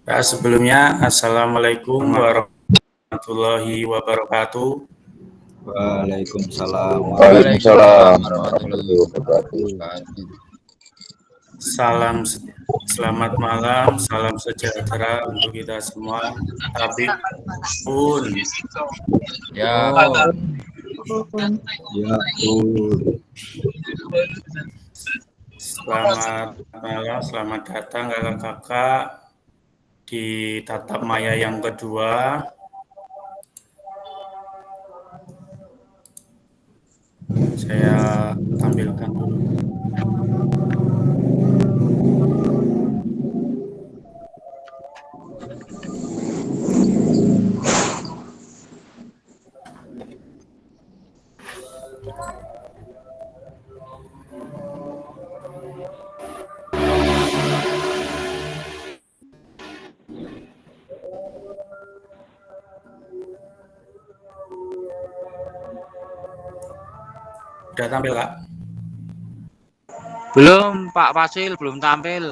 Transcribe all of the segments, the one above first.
Ya, sebelumnya, Assalamualaikum warahmatullahi wabarakatuh. Waalaikumsalam warahmatullahi wabarakatuh. Salam selamat malam, salam sejahtera untuk kita semua. Tabib pun. Ya, Selamat malam, selamat datang kakak-kakak di tatap maya yang kedua. Saya tampilkan dulu. Sudah tampil, Kak? belum Pak Fasil belum tampil.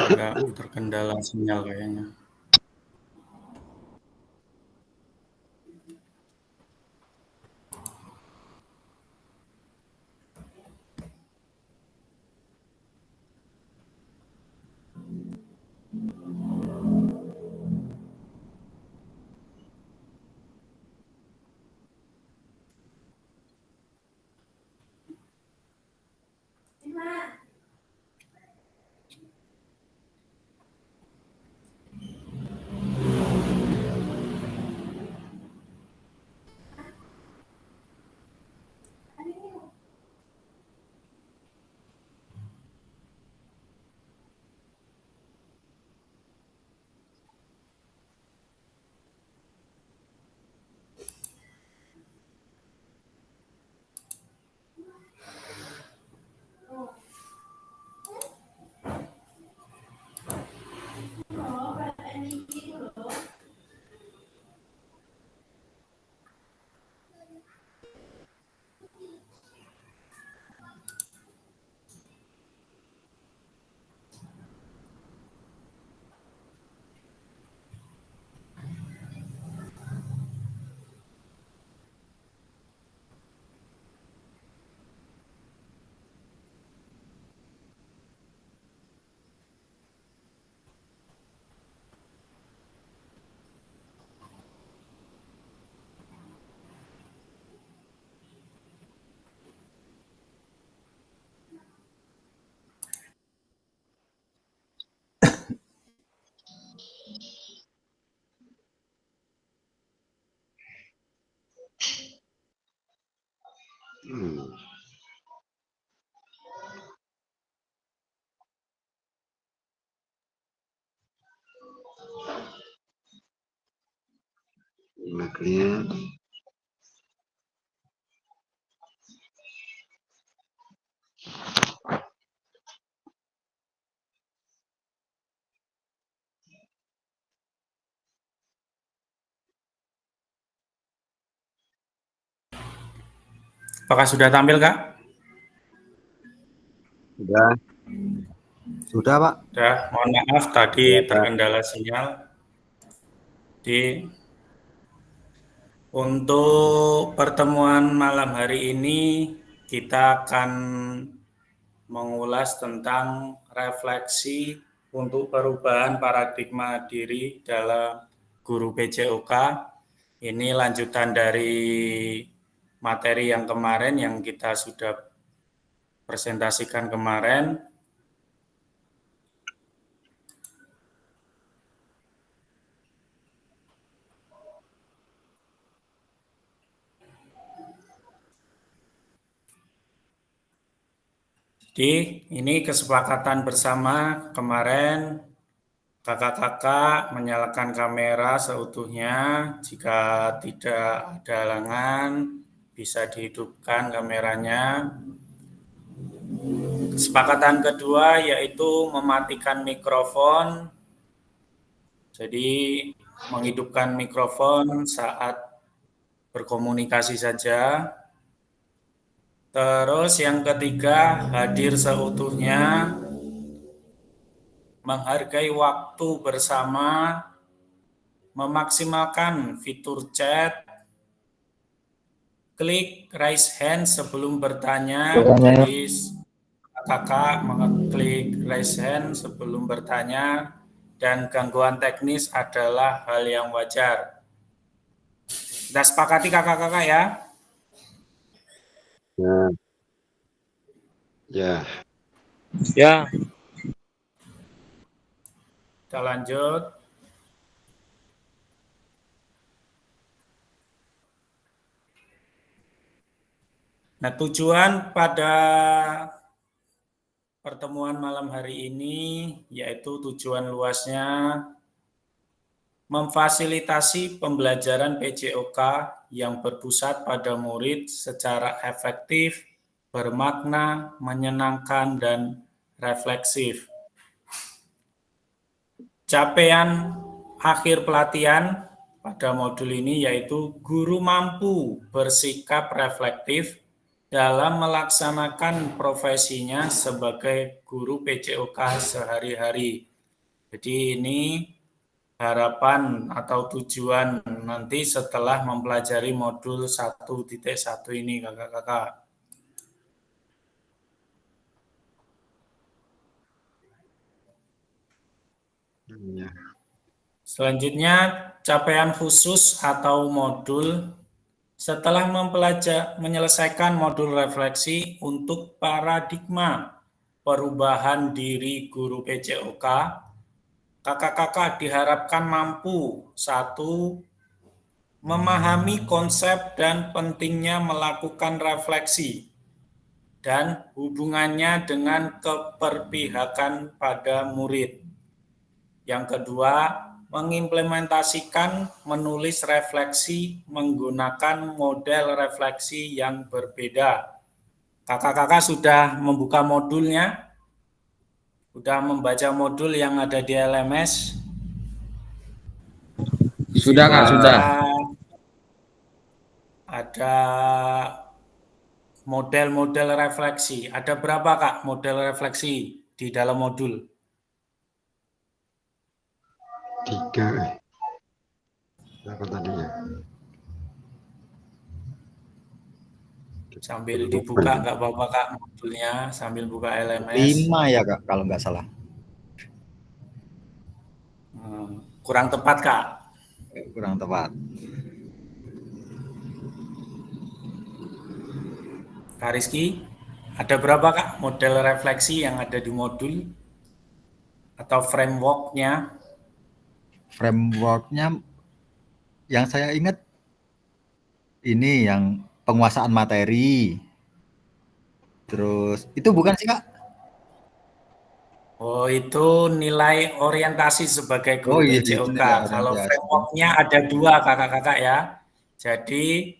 Agak terkendala sinyal kayaknya. Apakah sudah tampil, Kak? Sudah Pak. Sudah, mohon maaf tadi terkendala sinyal. Untuk pertemuan malam hari ini kita akan mengulas tentang refleksi untuk perubahan paradigma diri dalam guru PJOK. Ini lanjutan dari materi yang kemarin yang kita sudah presentasikan kemarin. Jadi ini kesepakatan bersama kemarin kakak-kakak menyalakan kamera seutuhnya. Jika tidak ada halangan bisa dihidupkan kameranya. Kesepakatan kedua yaitu mematikan mikrofon. Jadi menghidupkan mikrofon saat berkomunikasi saja. Terus yang ketiga, hadir seutuhnya, menghargai waktu bersama, memaksimalkan fitur chat, klik raise hand sebelum bertanya. Jadi kakak mengklik raise hand sebelum bertanya, dan gangguan teknis adalah hal yang wajar. Kita sepakati kakak-kakak ya. Ya. Ya. Ya. Kita lanjut. Nah, tujuan pada pertemuan malam hari ini yaitu tujuan luasnya memfasilitasi pembelajaran PJOK yang berpusat pada murid secara efektif, bermakna, menyenangkan, dan refleksif. Capaian akhir pelatihan pada modul ini yaitu guru mampu bersikap reflektif dalam melaksanakan profesinya sebagai guru PJOK sehari-hari. Jadi ini harapan atau tujuan nanti setelah mempelajari modul 1.1 ini kakak-kakak. Ya. Selanjutnya capaian khusus atau modul setelah menyelesaikan modul refleksi untuk paradigma perubahan diri guru PJOK, kakak-kakak diharapkan mampu 1. Memahami konsep dan pentingnya melakukan refleksi dan hubungannya dengan keperpihakan pada murid. Yang kedua, mengimplementasikan menulis refleksi menggunakan model refleksi yang berbeda. Kakak-kakak sudah membuka modulnya? Sudah membaca modul yang ada di LMS? Sudah Kak, sudah. Ada model-model refleksi. Ada berapa Kak model refleksi di dalam modul? 3. Apa tadi ya? Sambil dibuka nggak apa-apa Kak modulnya, sambil buka LMS. 5 ya Kak, kalau nggak salah. Kurang tepat Kak. Kurang tepat. Kak Rizky, ada berapa Kak model refleksi yang ada di modul? Atau framework-nya? Framework-nya yang saya ingat ini yang penguasaan materi. Terus itu bukan sih Kak? Oh, itu nilai orientasi sebagai guru iya, PJOK. Kalau orientasi. framework-nya ada 2 kakak-kakak ya. Jadi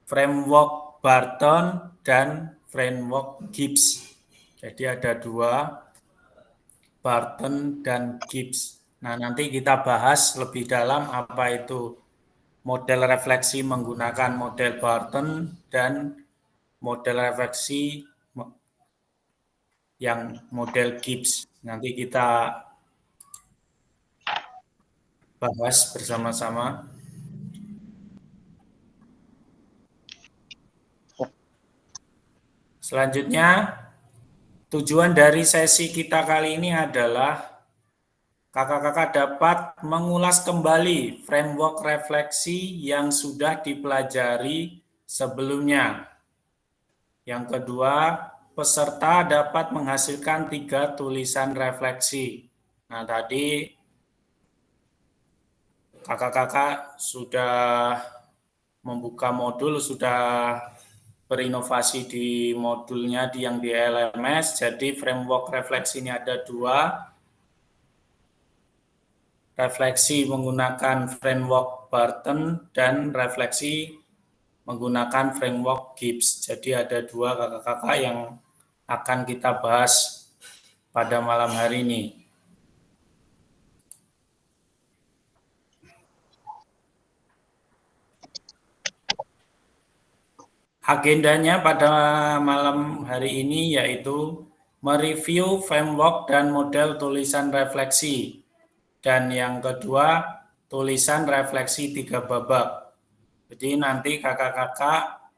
framework Barton dan framework Gibbs. Jadi ada 2, Barton dan Gibbs. Nah, nanti kita bahas lebih dalam apa itu model refleksi menggunakan model Barton dan model refleksi yang model Gibbs. Nanti kita bahas bersama-sama. Selanjutnya, tujuan dari sesi kita kali ini adalah kakak-kakak dapat mengulas kembali framework refleksi yang sudah dipelajari sebelumnya. Yang kedua, peserta dapat menghasilkan 3 tulisan refleksi. Nah, tadi kakak-kakak sudah membuka modul, sudah berinovasi di modulnya yang di LMS. Jadi framework refleksi ini ada 2. Refleksi menggunakan framework Barton dan refleksi menggunakan framework Gibbs. Jadi ada 2 kakak-kakak yang akan kita bahas pada malam hari ini. Agendanya pada malam hari ini yaitu mereview framework dan model tulisan refleksi. Dan yang kedua, tulisan refleksi 3 babak. Jadi nanti kakak-kakak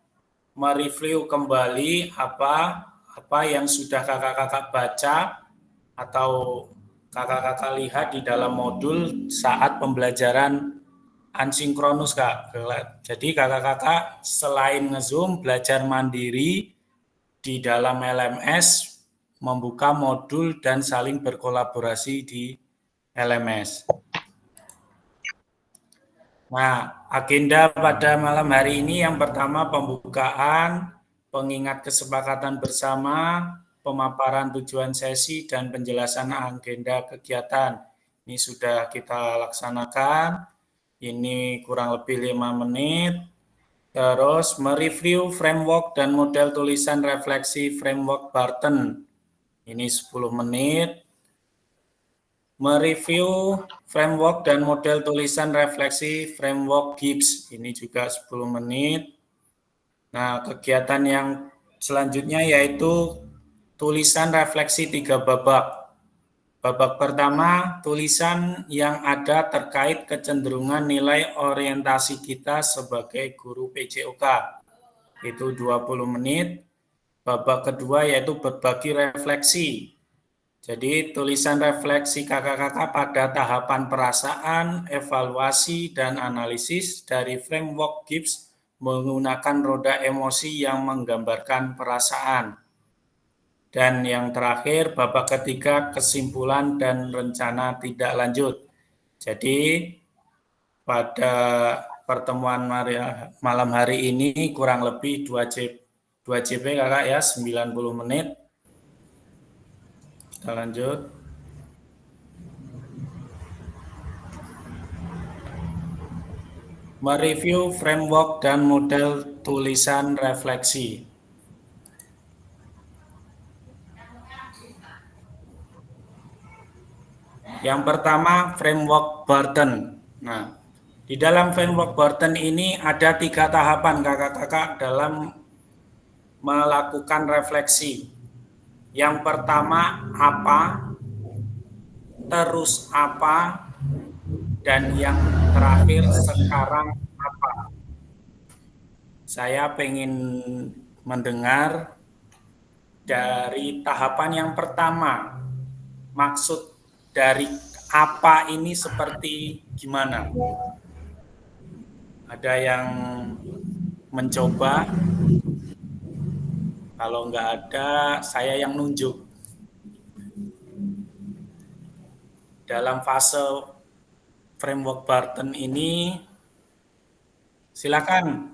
mereview kembali apa yang sudah kakak-kakak baca atau kakak-kakak lihat di dalam modul saat pembelajaran asinkronus, Kak. Jadi kakak-kakak selain nge-Zoom belajar mandiri di dalam LMS, membuka modul dan saling berkolaborasi di LMS. Nah, agenda pada malam hari ini yang pertama pembukaan, pengingat kesepakatan bersama, pemaparan tujuan sesi, dan penjelasan agenda kegiatan. Ini sudah kita laksanakan. Ini kurang lebih 5 menit. Terus mereview framework dan model tulisan refleksi framework Barton. Ini 10 menit. Mereview framework dan model tulisan refleksi framework Gibbs. Ini juga 10 menit. Nah, kegiatan yang selanjutnya yaitu tulisan refleksi 3 babak. Babak pertama, tulisan yang ada terkait kecenderungan nilai orientasi kita sebagai guru PJOK. Itu 20 menit. Babak kedua yaitu berbagi refleksi. Jadi tulisan refleksi kakak-kakak pada tahapan perasaan, evaluasi, dan analisis dari framework Gibbs menggunakan roda emosi yang menggambarkan perasaan. Dan yang terakhir, babak ketiga, kesimpulan dan rencana tidak lanjut. Jadi pada pertemuan malam hari ini kurang lebih 2 JP kakak ya, 90 menit. Kita lanjut. Mereview framework dan model tulisan refleksi. Yang pertama, framework Barton. Nah, di dalam framework Barton ini ada 3 tahapan kakak-kakak dalam melakukan refleksi. Yang pertama, apa, terus apa, dan yang terakhir sekarang apa. Saya pengen mendengar dari tahapan yang pertama. Maksud dari apa ini seperti gimana? Ada yang mencoba? Kalau nggak ada, saya yang nunjuk. Dalam fase framework Barton ini, silakan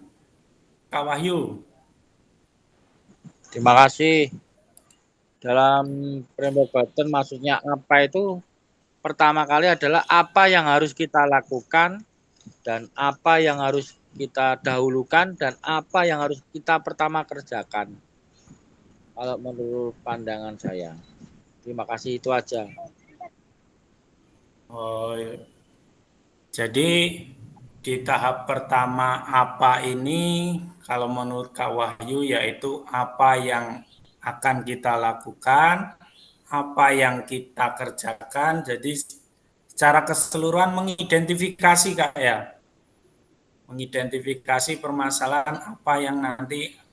Kak Wahyu. Terima kasih. Dalam framework Barton maksudnya apa itu? Pertama kali adalah apa yang harus kita lakukan dan apa yang harus kita dahulukan dan apa yang harus kita pertama kerjakan. Kalau menurut pandangan saya. Terima kasih, itu aja. Oh, jadi di tahap pertama apa ini kalau menurut Kak Wahyu yaitu apa yang akan kita lakukan, apa yang kita kerjakan. Jadi secara keseluruhan mengidentifikasi Kak ya. Mengidentifikasi permasalahan apa yang nanti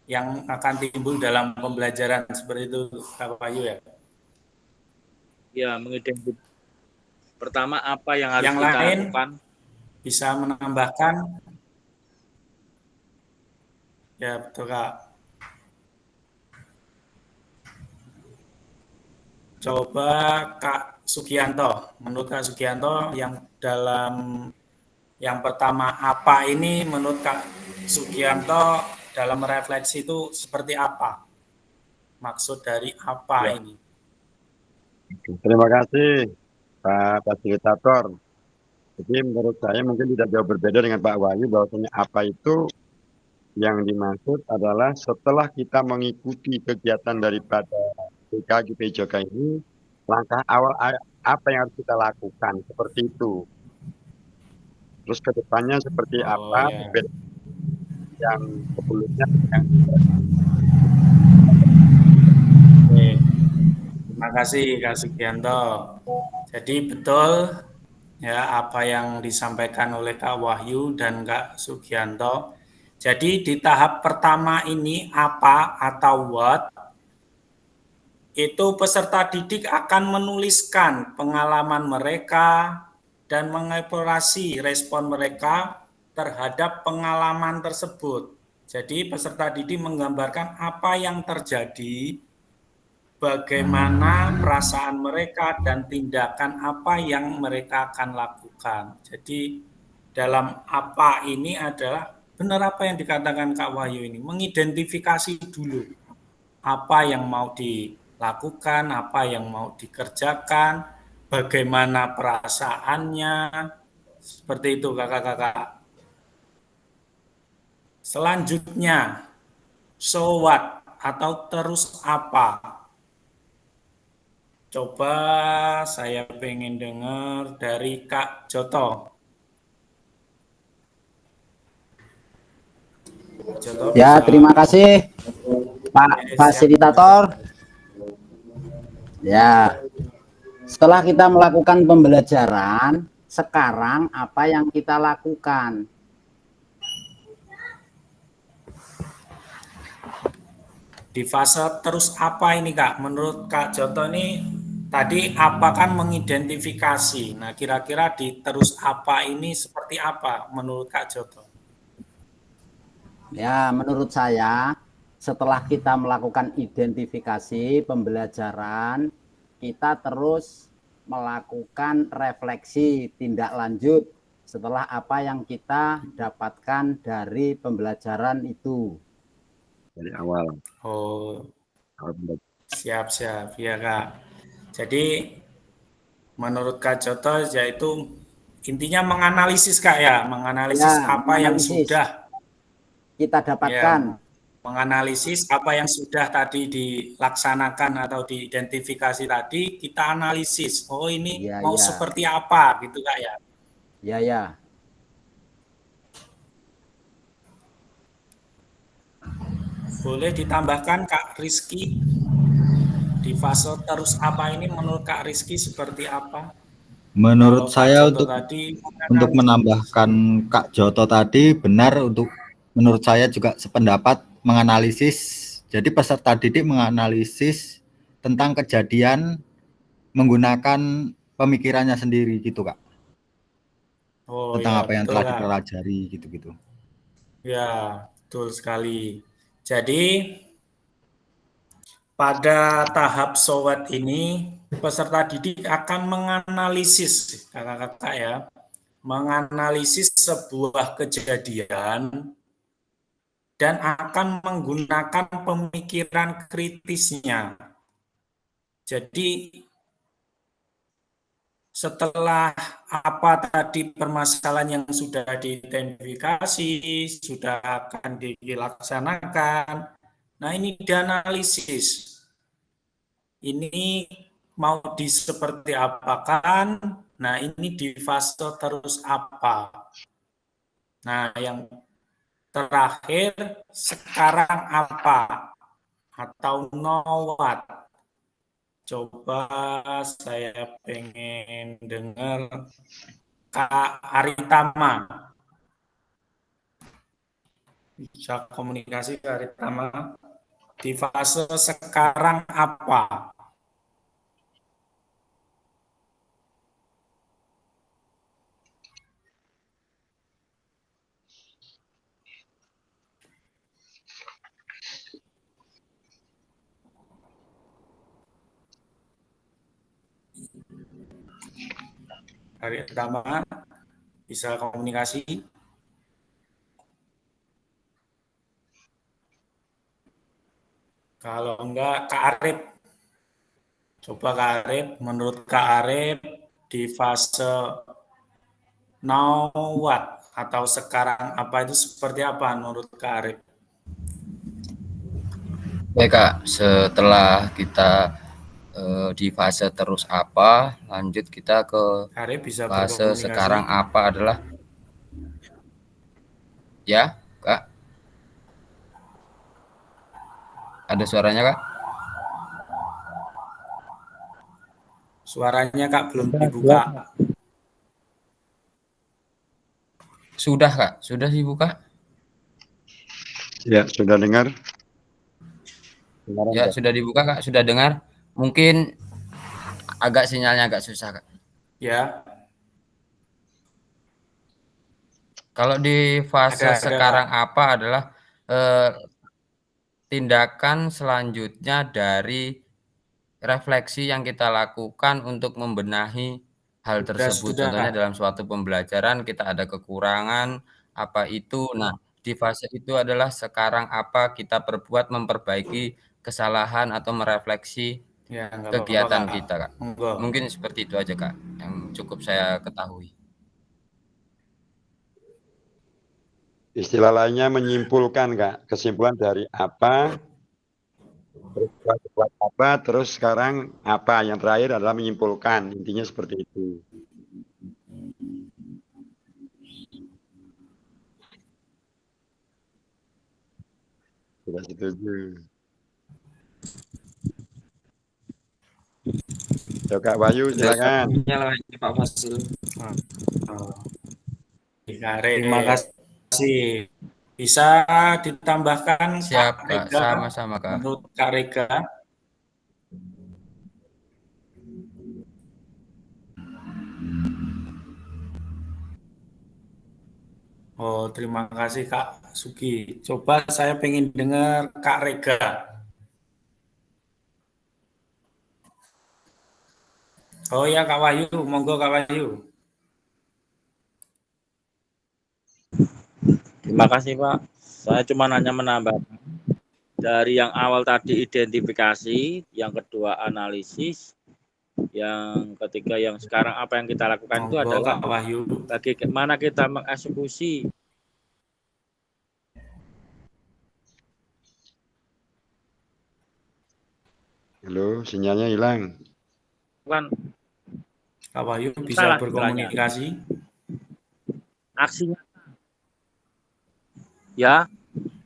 yang akan timbul dalam pembelajaran seperti itu Kak Wahyu ya. Ya, mengidentifikasi pertama apa yang harus yang kita lain lakukan. Bisa menambahkan? Ya, betul Kak. Coba Kak Sugianto, menurut Kak Sugianto yang dalam yang pertama apa ini menurut Kak Sugianto dalam refleksi itu seperti apa? Maksud dari apa Ya. ini? Terima kasih Pak Fasilitator. Jadi menurut saya mungkin tidak jauh berbeda dengan Pak Wahyu, bahwasanya apa itu yang dimaksud adalah setelah kita mengikuti kegiatan daripada PKG PJK ini, langkah awal apa yang harus kita lakukan, seperti itu. Terus ke depannya seperti Oh apa, ya. berbeda yang sebelumnya. Oke. Terima kasih Kak Sugianto. Jadi betul ya apa yang disampaikan oleh Kak Wahyu dan Kak Sugianto. Jadi di tahap pertama ini apa atau what itu peserta didik akan menuliskan pengalaman mereka dan mengevaluasi respon mereka terhadap pengalaman tersebut. Jadi peserta didik menggambarkan apa yang terjadi, bagaimana perasaan mereka dan tindakan apa yang mereka akan lakukan. Jadi dalam apa ini adalah benar apa yang dikatakan Kak Wahyu ini, mengidentifikasi dulu apa yang mau dilakukan, apa yang mau dikerjakan, bagaimana perasaannya, seperti itu kakak-kakak. Selanjutnya, so what atau terus apa? Coba saya pengen dengar dari Kak Joto. Joto Ya, bisa. terima kasih Pak Fasilitator. Ya, setelah kita melakukan pembelajaran, sekarang apa yang kita lakukan? Di fase terus apa ini Kak? Menurut Kak Joto ini tadi apa kan mengidentifikasi. Nah kira-kira di terus apa ini seperti apa menurut Kak Joto? Ya, menurut saya setelah kita melakukan identifikasi pembelajaran, kita terus melakukan refleksi tindak lanjut setelah apa yang kita dapatkan dari pembelajaran itu. Dari awal. Oh, awal siap-siap ya Kak. Jadi menurut Kak Joto yaitu intinya menganalisis Kak ya, menganalisis Ya, apa yang menganalisis sudah kita ya dapatkan. menganalisis apa yang sudah tadi dilaksanakan atau diidentifikasi tadi, kita analisis. Oh, ini Ya, mau ya, seperti apa gitu Kak ya. ya, ya. Boleh ditambahkan Kak Rizky di fase terus apa ini menurut Kak Rizky seperti apa? Menurut Kalau Kak saya Joto untuk tadi menganalisis. menambahkan Kak Joto tadi benar, untuk menurut saya juga sependapat menganalisis. Jadi peserta didik menganalisis tentang kejadian menggunakan pemikirannya sendiri gitu Kak. Oh Tentang ya, apa yang betul telah Kak. dipelajari gitu-gitu. Ya, betul sekali. Jadi pada tahap SOWAT ini, peserta didik akan menganalisis, kakak-kakak ya, menganalisis sebuah kejadian dan akan menggunakan pemikiran kritisnya. Jadi setelah apa tadi permasalahan yang sudah diidentifikasi, sudah akan dilaksanakan, nah ini dianalisis. Ini mau seperti apakan? Nah, ini di fase terus apa? Nah, yang terakhir sekarang apa? Atau know what? Coba saya pengen dengar Kak Aritama. Bisa komunikasi Kak Aritama. Di fase sekarang apa? Hari pertama bisa komunikasi. Kalau enggak, Kak Arif. Coba Kak Arif, menurut Kak Arif di fase now what atau sekarang apa itu seperti apa menurut Kak Arif? Baik Kak, setelah kita di fase terus apa, lanjut kita ke Kak Arif bisa fase berkomunikasi? sekarang apa adalah ya Kak. Ada suaranya Kak? Suaranya Kak belum dibuka. Sudah Kak, sudah dibuka? Ya, sudah dengar? Ya, sudah dibuka Kak, sudah dengar. Mungkin agak sinyalnya agak susah Kak. Ya. Kalau di fase Ada, sekarang Kak. apa adalah tindakan selanjutnya dari refleksi yang kita lakukan untuk membenahi hal tersebut. Sudah. Contohnya dalam suatu pembelajaran kita ada kekurangan apa itu. Nah, di fase itu adalah sekarang apa kita perbuat memperbaiki kesalahan atau merefleksi Ya, kegiatan apa-apa, Kak. kita, Kak. Monggo. Mungkin seperti itu aja, Kak, yang cukup saya ketahui. Istilah lainnya menyimpulkan, Kak. Kesimpulan dari apa, terus buat apa, terus sekarang apa. Yang terakhir adalah menyimpulkan. Intinya seperti itu. Sudah setuju. Yo, Kak Wahyu, silakan. Pak Fasil. Terima kasih. Bisa ditambahkan Siap, Kak Kak. Rega? Sama-sama, Kak. Menurut Kak Rega? Oh, terima kasih Kak Sugi. Coba saya pengen dengar Kak Rega. Oh ya Kak Wahyu, monggo Kak Wahyu. Terima kasih Pak. Saya cuma hanya menambahkan dari yang awal tadi identifikasi, yang kedua analisis, yang ketiga yang sekarang apa yang kita lakukan itu Monggo adalah Kak Wahyu. bagaimana kita mengeksekusi. Halo, sinyalnya hilang. Kan Kak Wahyu bisa berkomunikasi? Aksinya. Ya,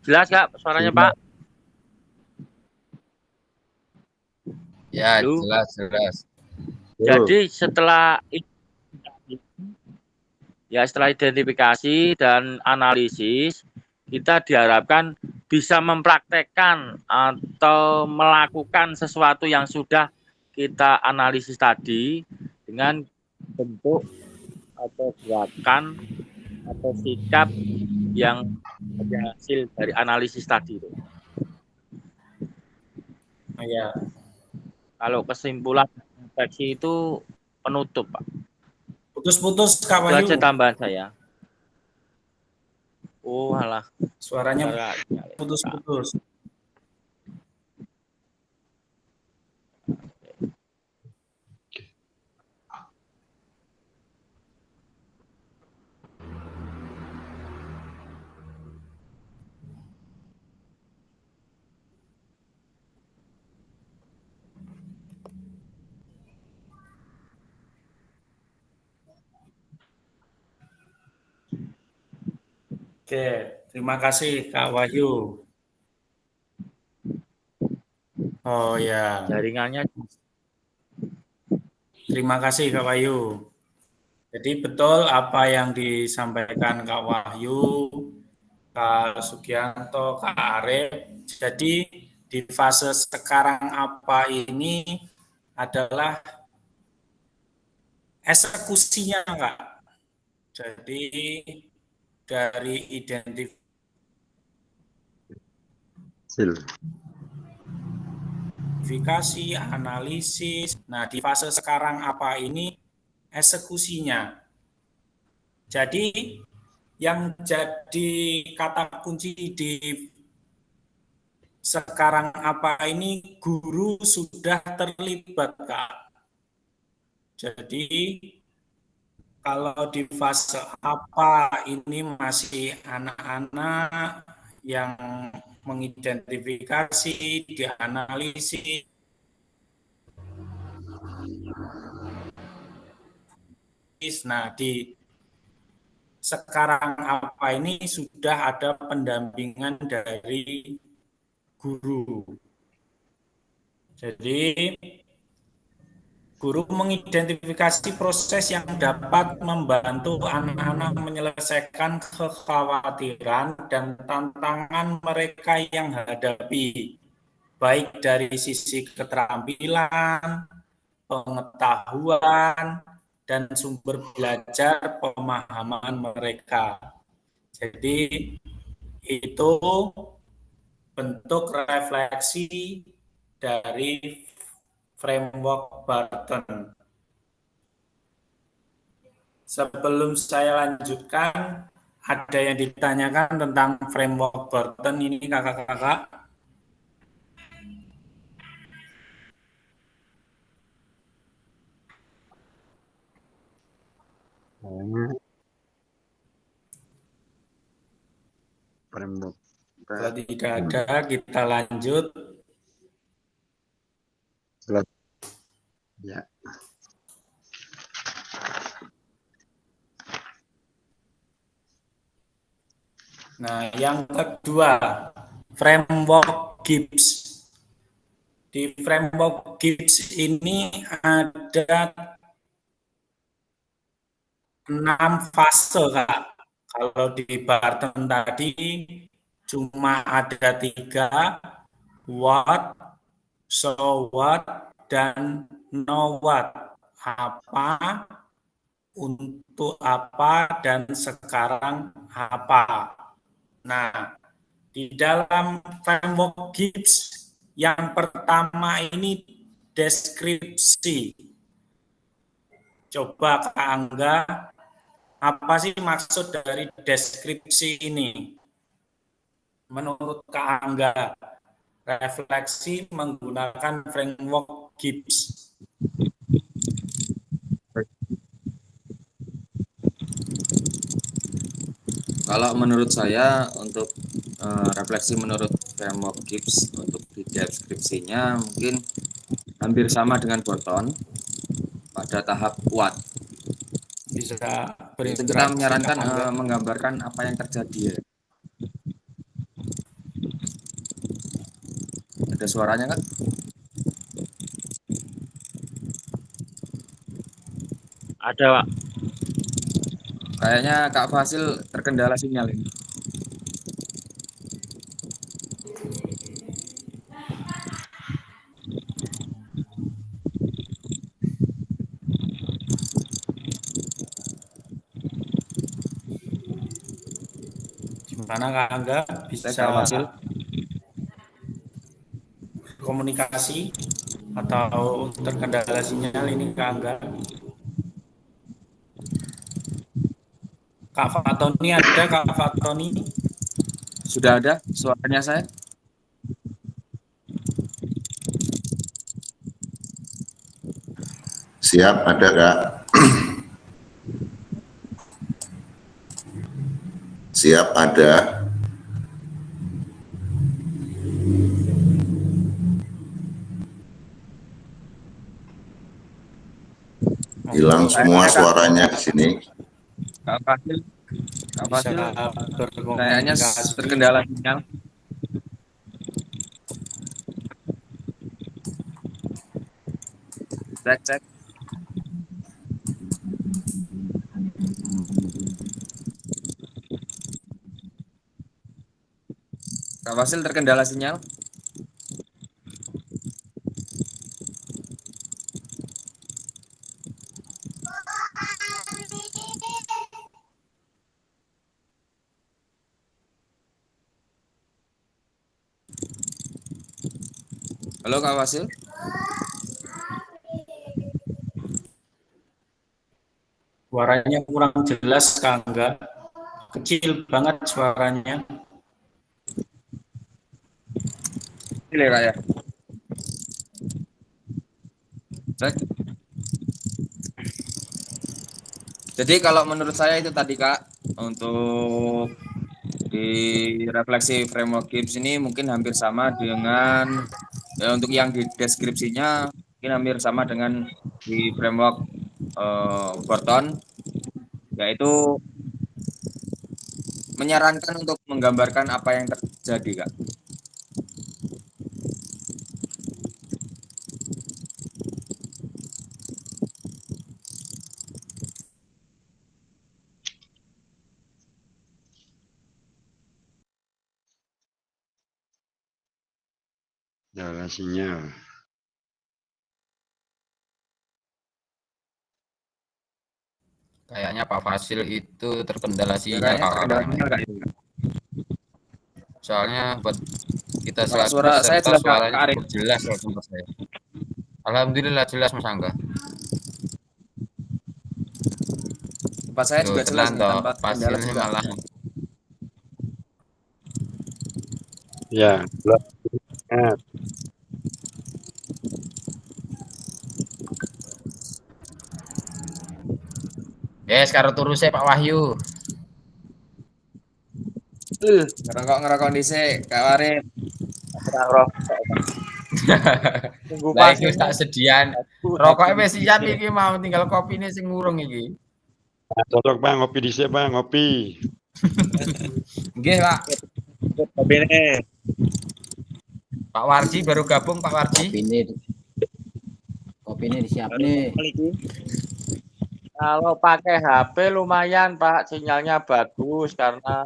jelas Kak suaranya Pak? Ya, Halo? jelas. Jadi setelah identifikasi dan analisis, kita diharapkan bisa mempraktekkan atau melakukan sesuatu yang sudah kita analisis tadi dengan bentuk atau gerakan atau sikap yang ada hasil dari analisis tadi itu. Ya. Kalau kesimpulan refleksi itu penutup, Pak. Putus-putus Kak Itu Wahyu. aja tambahan saya. Oh, alah. Suaranya putus-putus. Oke, terima kasih Kak Wahyu. Oh ya. Jaringannya. Terima kasih Kak Wahyu. Jadi betul apa yang disampaikan Kak Wahyu, Kak Sugianto, Kak Arif. Jadi di fase sekarang apa ini adalah eksekusinya Kak. Jadi dari identifikasi, analisis. Nah, di fase sekarang apa ini eksekusinya. Jadi yang jadi kata kunci di sekarang apa ini guru sudah terlibat, Kak. Jadi kalau di fase apa ini masih anak-anak yang mengidentifikasi, dianalisis. Nah, di sekarang apa ini sudah ada pendampingan dari guru. Jadi guru mengidentifikasi proses yang dapat membantu anak-anak menyelesaikan kekhawatiran dan tantangan mereka yang hadapi, baik dari sisi keterampilan, pengetahuan, dan sumber belajar pemahaman mereka. Jadi itu bentuk refleksi dari framework Barton. Sebelum saya lanjutkan, ada yang ditanyakan tentang framework Barton ini, kakak-kakak? Framework. Kalau tidak ada, kita lanjut. Ya. Nah, yang kedua, framework Gibbs. Di framework Gibbs ini ada 6 fase, Kak. Kalau di Barton tadi cuma ada 3, what, so what, dan know what. Apa, untuk apa, dan sekarang apa. Nah, di dalam framework Gibbs yang pertama ini deskripsi. Coba Kak Angga, apa sih maksud dari deskripsi ini? Menurut Kak Angga, refleksi menggunakan framework Gibbs. Kalau menurut saya untuk refleksi menurut framework Gibbs untuk di deskripsinya mungkin hampir sama dengan Barton pada tahap what. Bisa Itu kita menyarankan menggambarkan apa yang terjadi ya. Ada suaranya kan? Ada, Pak. Kayaknya Kak Fasil terkendala sinyal ini. Gimana Kak Angga bisa komunikasi atau terkendala sinyal ini Kak Angga? Kak Fatoni ada, Kak Fatoni? Sudah ada suaranya saya? Siap, ada Kak. Siap, ada. Hilang semua suaranya di sini. Kak Fasil kayaknya terkendala sinyal. Cek. Kak Fasil terkendala sinyal. Halo Kak Fasil. Suaranya kurang jelas Kak Angga. Kecil banget suaranya. Ini Kak ya. Cek. Jadi kalau menurut saya itu tadi Kak, untuk di refleksi framework Gibbs ini mungkin hampir sama dengan untuk yang di deskripsinya mungkin hampir sama dengan di framework Burton, yaitu menyarankan untuk menggambarkan apa yang terjadi Kak. Jalan sinyal. Kayaknya Pak Fasil itu terkendala Ya, sinyal kayaknya terkendala sinyal Kak. Soalnya buat kita Kalau selaku suara saya peserta jelas Kak, suaranya Kak Arif. cukup jelas kalau tempat saya. Alhamdulillah jelas Mas Angga. Tempat saya juga jelas Tenang nih toh, tanpa kendala Fasilnya juga. malah Ya, jelas. yes karo turu saya Pak Wahyu. Ngerokok dhisik Kak Arif. Tunggu Lah iki wis pasilnya. tak sedian. Rokoknya wis siap iki mau tinggal kopine sing ngurung iki. Nah, cocok Bang, ngopi dhisik Bang, ngopi. Nggih, Pak. Kopi ini. Pak Warji baru gabung Pak Warji. Kopi ini disiap nih. Kalau pakai HP lumayan Pak, sinyalnya bagus karena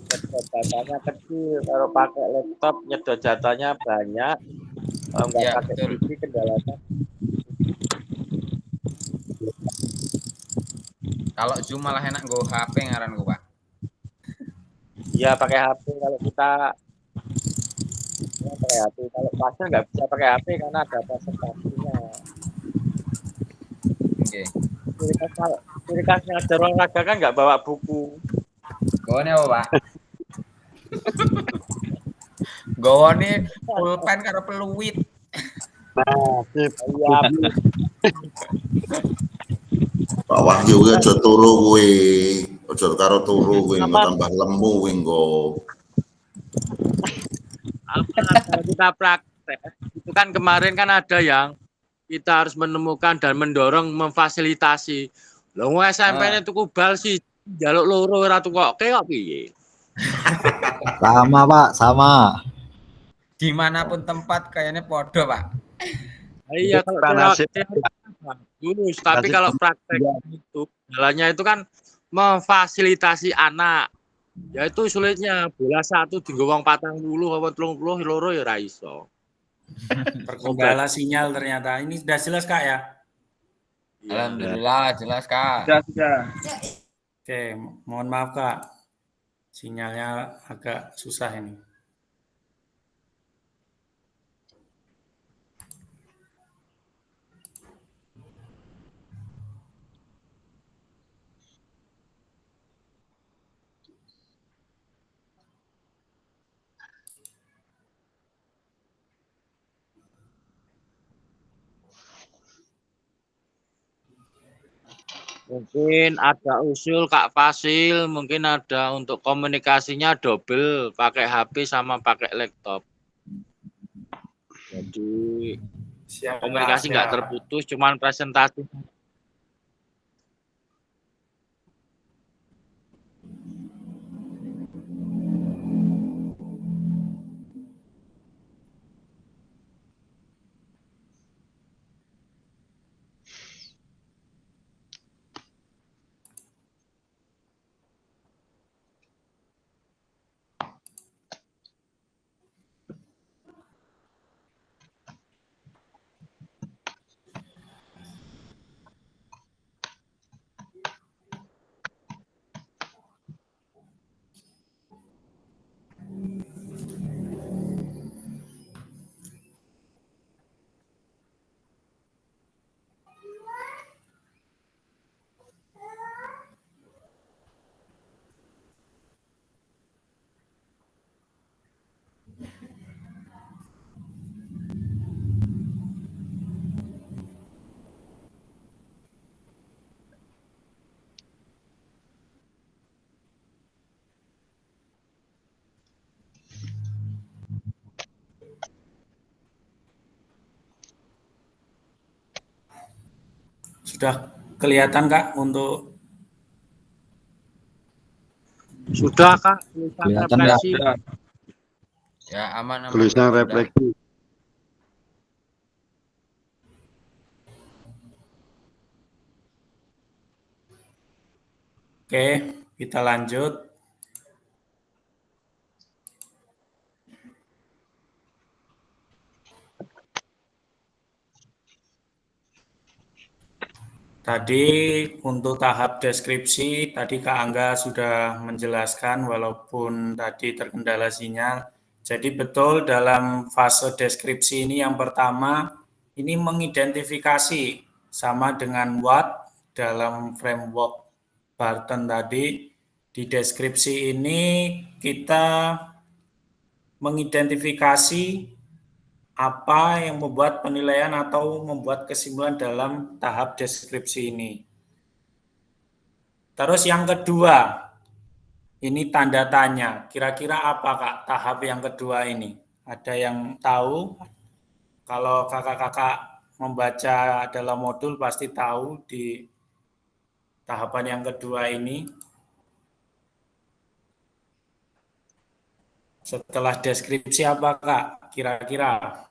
nyedot datanya kecil. Kalau pakai laptop nyedot datanya banyak. Kalau nggak Ya, pakai betul. TV kendalanya. Kalau Zoom malah enak nggo HP ngaran ku, Pak. Iya pakai HP kalau kita pakai HP. Kalau pasien nggak bisa pakai HP karena ada presentasinya. Oke. Ciri khas ngajar olahraga kan nggak bawa buku. Gone apa, Pak? Gone pulpen karo peluit. Nah, sip. Iya, Pak Wahyu ki aja turu kuwi. Aja karo turu kuwi engko tambah lemu kuwi engko. kalau kita praktek itu kan kemarin kan ada yang kita harus menemukan dan mendorong memfasilitasi. Loh SMP-ne tuku bal sih jaluk loro ora tukoke kok piye? Sama Pak, sama. Dimanapun tempat kayaknya podo, Pak. Iya kalau Nasib. bagus, tapi Nasib. kalau praktek itu jalannya itu kan memfasilitasi anak. Ya itu sulitnya bola satu dienggo wong 40 apa 30 loro ya ora iso. Terkendala sinyal ternyata. Ini sudah jelas Kak ya? Alhamdulillah jelas, Kak. Sudah. Oke, mohon maaf Kak. Sinyalnya agak susah ini. Mungkin ada usul Kak Fasil, mungkin ada untuk komunikasinya double, pakai HP sama pakai laptop. Jadi Siap, komunikasi Kak, nggak siap. terputus, cuman presentasi. Sudah kelihatan Kak untuk Sudah Kak, tulisan Kelihatan, refleksi. Ya, aman. Tulisan Sudah. refleksi. Oke, kita lanjut. Tadi untuk tahap deskripsi, tadi Kak Angga sudah menjelaskan walaupun tadi terkendala sinyal. Jadi betul dalam fase deskripsi ini yang pertama, ini mengidentifikasi sama dengan what dalam framework Barton tadi. Di deskripsi ini kita mengidentifikasi apa yang membuat penilaian atau membuat kesimpulan dalam tahap deskripsi ini. Terus yang kedua, ini tanda tanya. Kira-kira apa Kak tahap yang kedua ini? Ada yang tahu? Kalau kakak-kakak membaca dalam modul pasti tahu di tahapan yang kedua ini. Setelah deskripsi apa Kak? Kira-kira?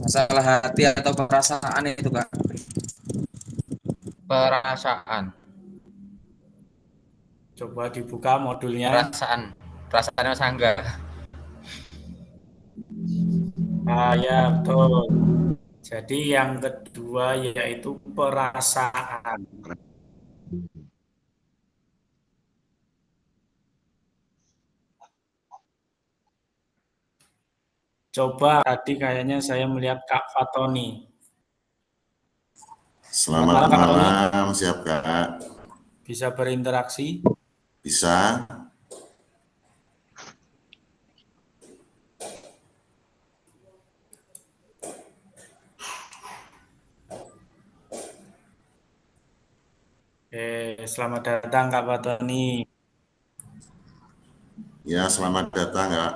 Masalah hati atau perasaan itu, Kak. Perasaan. Coba dibuka modulnya. Perasaannya sangga. Ya betul. Jadi yang kedua yaitu perasaan. Coba tadi kayaknya saya melihat Kak Fatoni. Selamat malam, siap Kak? Bisa berinteraksi? Bisa. Selamat datang Kak Fatoni. Ya, selamat datang Kak.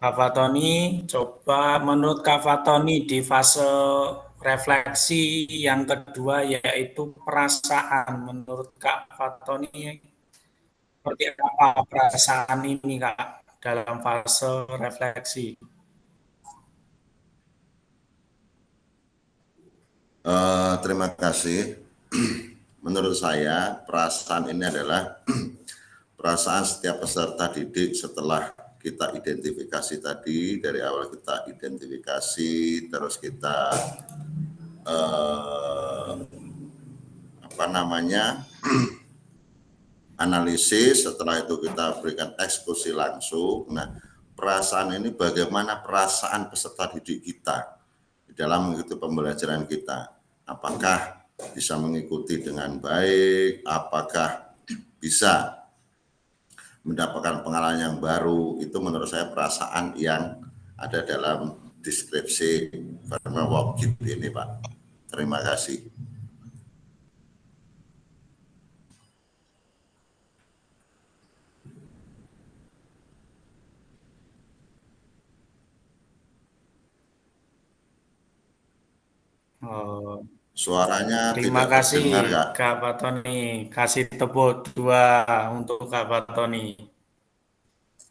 Kak Fatoni, coba menurut Kak Fatoni di fase refleksi yang kedua yaitu perasaan. Menurut Kak Fatoni, seperti apa perasaan ini Kak dalam fase refleksi? Terima kasih. Menurut saya, perasaan ini adalah perasaan setiap peserta didik setelah kita identifikasi tadi, dari awal kita identifikasi, terus kita analisis, setelah itu kita berikan eksekusi langsung. Nah, perasaan ini bagaimana perasaan peserta didik kita di dalam mengikuti pembelajaran kita. Apakah bisa mengikuti dengan baik, apakah bisa mendapatkan pengalaman yang baru, itu menurut saya perasaan yang ada dalam deskripsi framework ini Pak. Terima kasih. Suaranya terima tidak kasih terdengar, Kak Fatoni. Kasih tepuk dua untuk Kak Fatoni.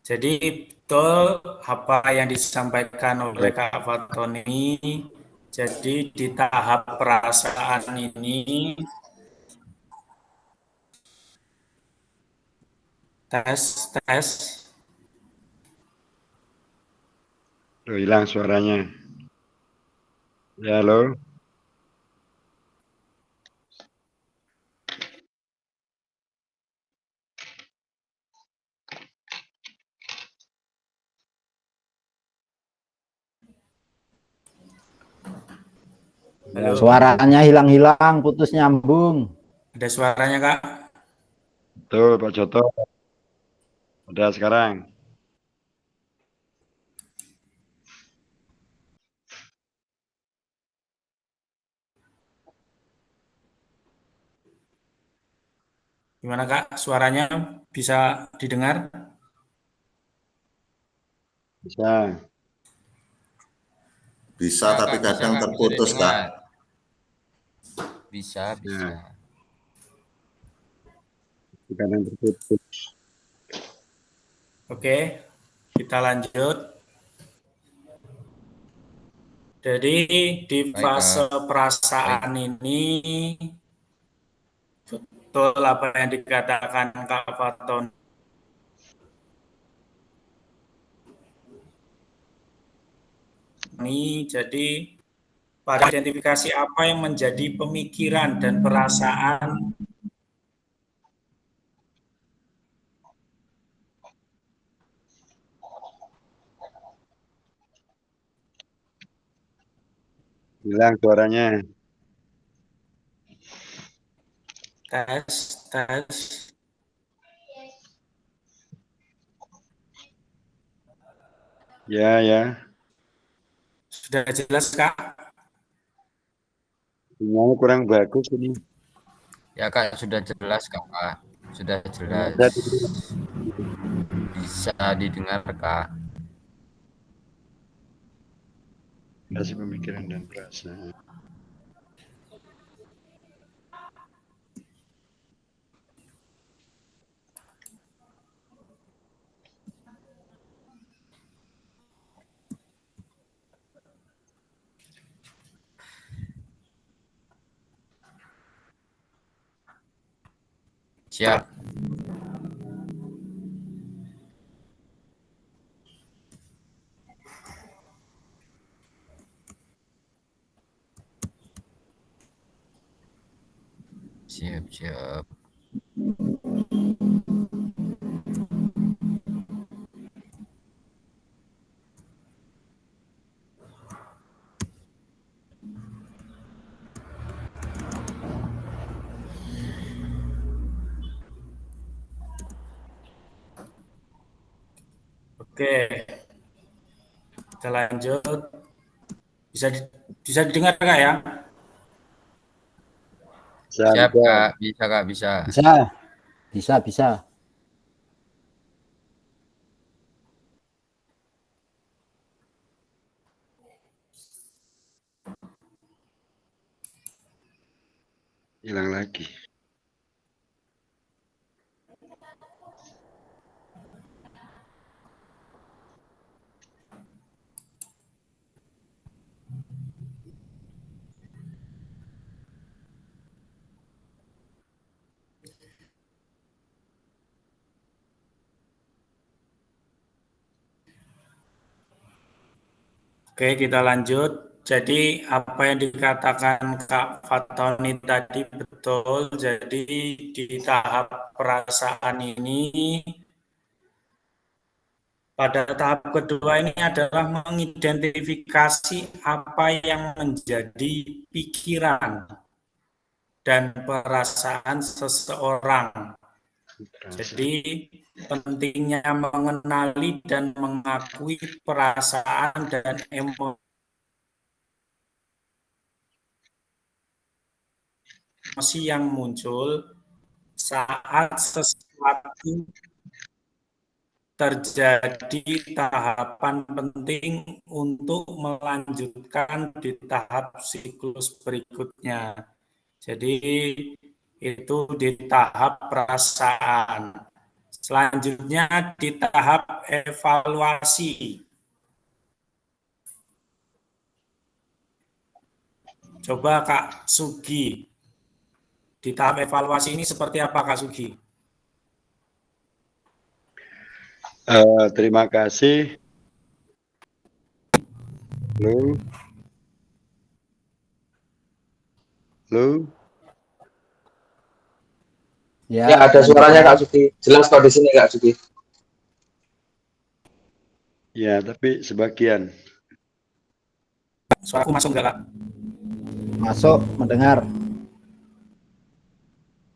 Jadi betul apa yang disampaikan oleh Kak Fatoni. Jadi di tahap perasaan ini tes. Hilang suaranya. Ya, halo. Halo. Suaranya hilang-hilang, putus nyambung. Ada suaranya Kak? Betul Pak Joto. Udah sekarang. Gimana Kak? Suaranya bisa didengar? Bisa. Bisa, Ya, tapi Kak, bisa, kadang Kak, bisa terputus, Kak. didengar. Bisa, Ya. bisa. Kadang terputus. Oke, kita lanjut. Jadi di Baik, fase Kak. perasaan ini betul apa yang dikatakan Kak Faton. Jadi pada identifikasi apa yang menjadi pemikiran dan perasaan Hilang suaranya. tes. Ya. Sudah jelas, Kak? Sinyalnya kurang bagus ini. Ya, Kak, sudah jelas, Kak. Sudah jelas. Bisa didengar, Kak. Kasih pemikiran dan perasaan. Siap. Siap. Oke. Kita lanjut. Bisa didengar, Kak, ya? Siap, Kak. Bisa, Kak, bisa. Bisa. Hilang lagi. Oke, kita lanjut. Jadi apa yang dikatakan Kak Fatoni tadi betul. Jadi di tahap perasaan ini, pada tahap kedua ini adalah mengidentifikasi apa yang menjadi pikiran dan perasaan seseorang. Jadi pentingnya mengenali dan mengakui perasaan dan emosi yang muncul saat sesuatu terjadi. Tahapan penting untuk melanjutkan di tahap siklus berikutnya. Jadi itu di tahap perasaan. Selanjutnya di tahap evaluasi. Coba Kak Sugi, di tahap evaluasi ini seperti apa Kak Sugi? Terima kasih. Halo. Ya, ada suaranya Kak Sugi. Jelas kok di sini Kak Sugi. Ya, tapi sebagian. Suaraku masuk enggak, Kak? Masuk, mendengar.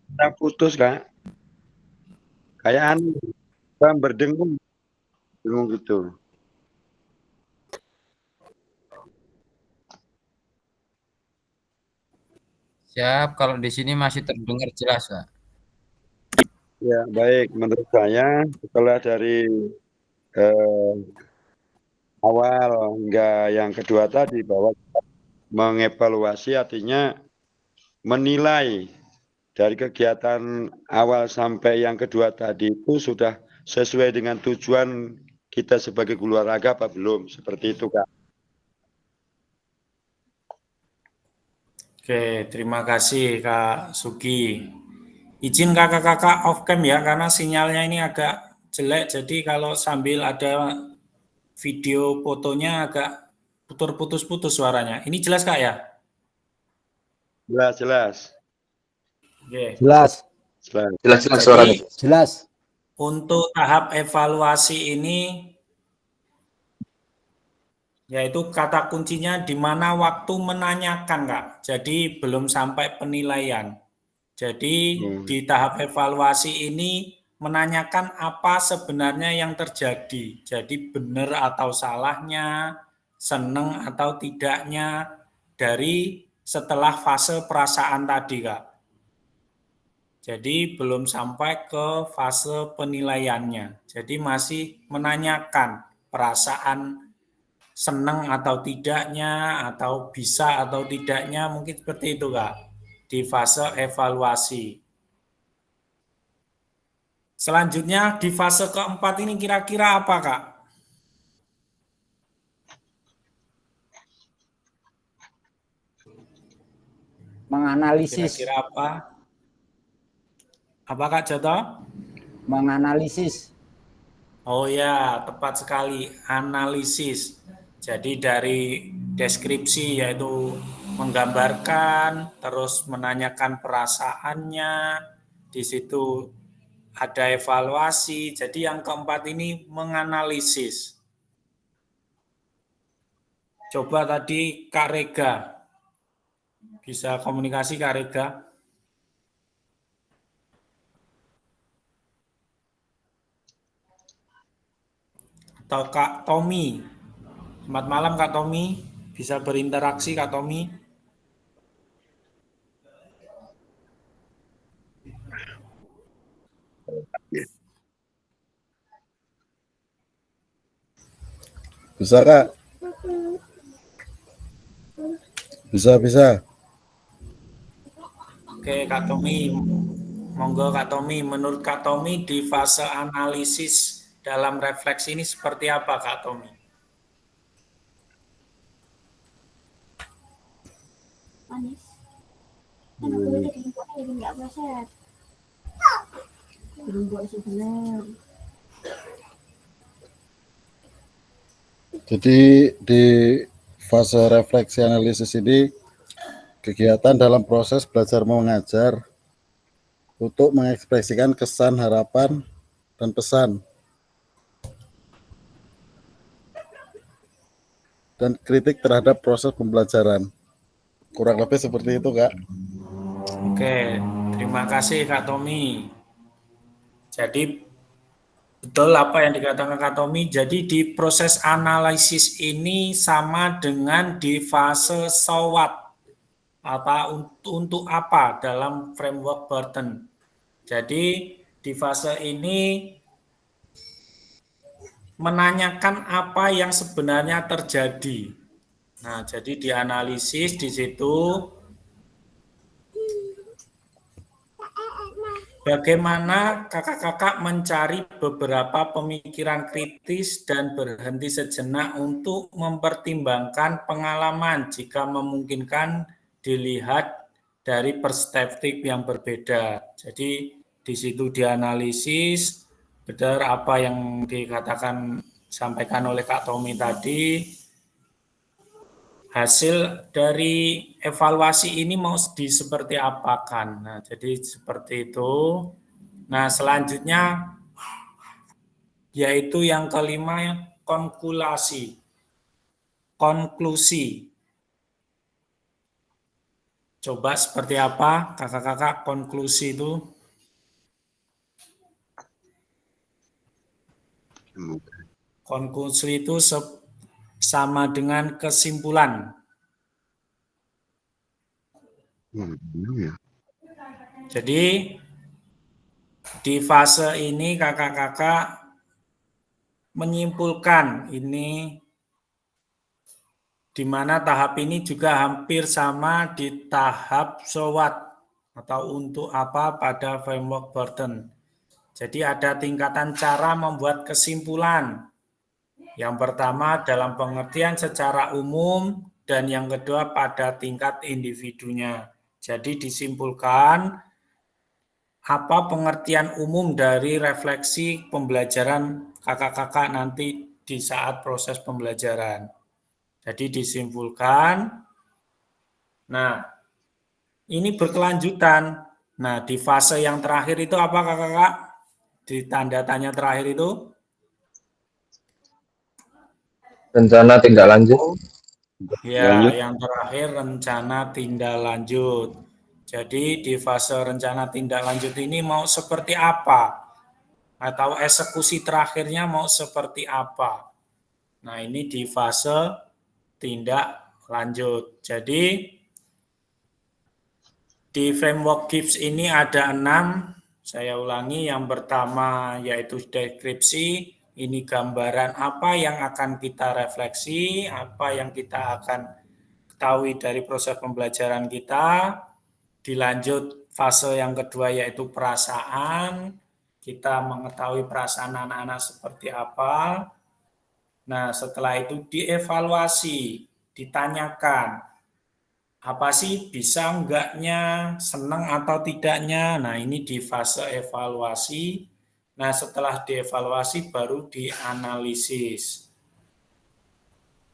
Kita putus, Kak. Kayak berdengung gitu. Siap, kalau di sini masih terdengar jelas, Kak. Ya, baik. Menurut saya setelah dari awal hingga yang kedua tadi, bahwa mengevaluasi artinya menilai dari kegiatan awal sampai yang kedua tadi itu sudah sesuai dengan tujuan kita sebagai guru olahraga apa belum, seperti itu Kak. Oke, terima kasih Kak Sugi. Izin kakak-kakak off cam ya, karena sinyalnya ini agak jelek, jadi kalau sambil ada video fotonya agak putus-putus suaranya. Ini jelas Kak ya? Jelas. Oke. Jelas. Jelas suaranya. Jelas. Untuk tahap evaluasi ini, yaitu kata kuncinya di mana waktu menanyakan Kak. Jadi belum sampai penilaian. Jadi di tahap evaluasi ini menanyakan apa sebenarnya yang terjadi. Jadi benar atau salahnya, senang atau tidaknya dari setelah fase perasaan tadi Kak. Jadi belum sampai ke fase penilaiannya. Jadi masih menanyakan perasaan senang atau tidaknya, atau bisa atau tidaknya, mungkin seperti itu Kak, di fase evaluasi. Selanjutnya di fase keempat ini kira-kira apa Kak? Menganalisis. Kira-kira apa? Apa Kak Joto? Menganalisis. Oh ya, tepat sekali, analisis. Jadi dari deskripsi yaitu menggambarkan, terus menanyakan perasaannya, di situ ada evaluasi. Jadi yang keempat ini menganalisis. Coba tadi Kak Rega, bisa komunikasi Kak Rega? Atau Kak Tommy? Selamat malam Kak Tommy, bisa berinteraksi Kak Tommy? Bisa Kak? Bisa. Oke Kak Tommy, monggo Kak Tommy, menurut Kak Tommy di fase analisis dalam refleksi ini seperti apa Kak Tommy? Manis. Kan aku udah diinfonya jadi nggak preset. Diinfo sebenar. Jadi di fase refleksi analisis ini kegiatan dalam proses belajar mengajar untuk mengekspresikan kesan, harapan, dan pesan. Dan kritik terhadap proses pembelajaran. Kurang lebih seperti itu, Kak. Oke, terima kasih Kak Tommy. Jadi betul apa yang dikatakan Kak Tommy. Jadi di proses analisis ini sama dengan di fase SWOT. Apa untuk apa dalam framework Burton. Jadi di fase ini menanyakan apa yang sebenarnya terjadi. Nah, jadi dianalisis di situ bagaimana kakak-kakak mencari beberapa pemikiran kritis dan berhenti sejenak untuk mempertimbangkan pengalaman jika memungkinkan dilihat dari perspektif yang berbeda. Jadi di situ dianalisis benar apa yang dikatakan sampaikan oleh Kak Tommy tadi. Hasil dari evaluasi ini mau seperti apakan. Nah, jadi seperti itu. Nah, selanjutnya yaitu yang kelima konklusi. Coba seperti apa kakak-kakak konklusi itu? Konklusi itu sama dengan kesimpulan. Jadi di fase ini kakak-kakak menyimpulkan ini di mana tahap ini juga hampir sama di tahap so what atau untuk apa pada framework Burton. Jadi ada tingkatan cara membuat kesimpulan. Yang pertama dalam pengertian secara umum dan yang kedua pada tingkat individunya. Jadi disimpulkan apa pengertian umum dari refleksi pembelajaran kakak-kakak nanti di saat proses pembelajaran. Jadi disimpulkan, nah ini berkelanjutan. Nah di fase yang terakhir itu apa kakak-kakak? Di tanda tanya terakhir itu? Rencana tindak lanjut. Ya, yang terakhir rencana tindak lanjut. Jadi di fase rencana tindak lanjut ini mau seperti apa? Atau eksekusi terakhirnya mau seperti apa? Nah ini di fase tindak lanjut. Jadi di framework Gibbs ini ada 6. Saya ulangi, yang pertama yaitu deskripsi. Ini gambaran apa yang akan kita refleksi, apa yang kita akan ketahui dari proses pembelajaran kita. Dilanjut fase yang kedua yaitu perasaan. Kita mengetahui perasaan anak-anak seperti apa. Nah, setelah itu dievaluasi, ditanyakan, apa sih bisa enggaknya, senang atau tidaknya. Nah, ini di fase evaluasi. Nah, setelah dievaluasi baru dianalisis.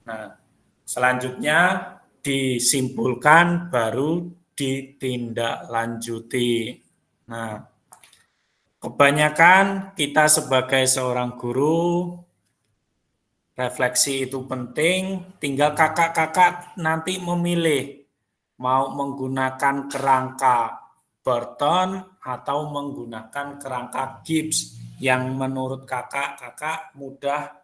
Nah, selanjutnya disimpulkan baru ditindaklanjuti. Nah, kebanyakan kita sebagai seorang guru, refleksi itu penting, tinggal kakak-kakak nanti memilih mau menggunakan kerangka Burton atau menggunakan kerangka Gibbs yang menurut kakak-kakak mudah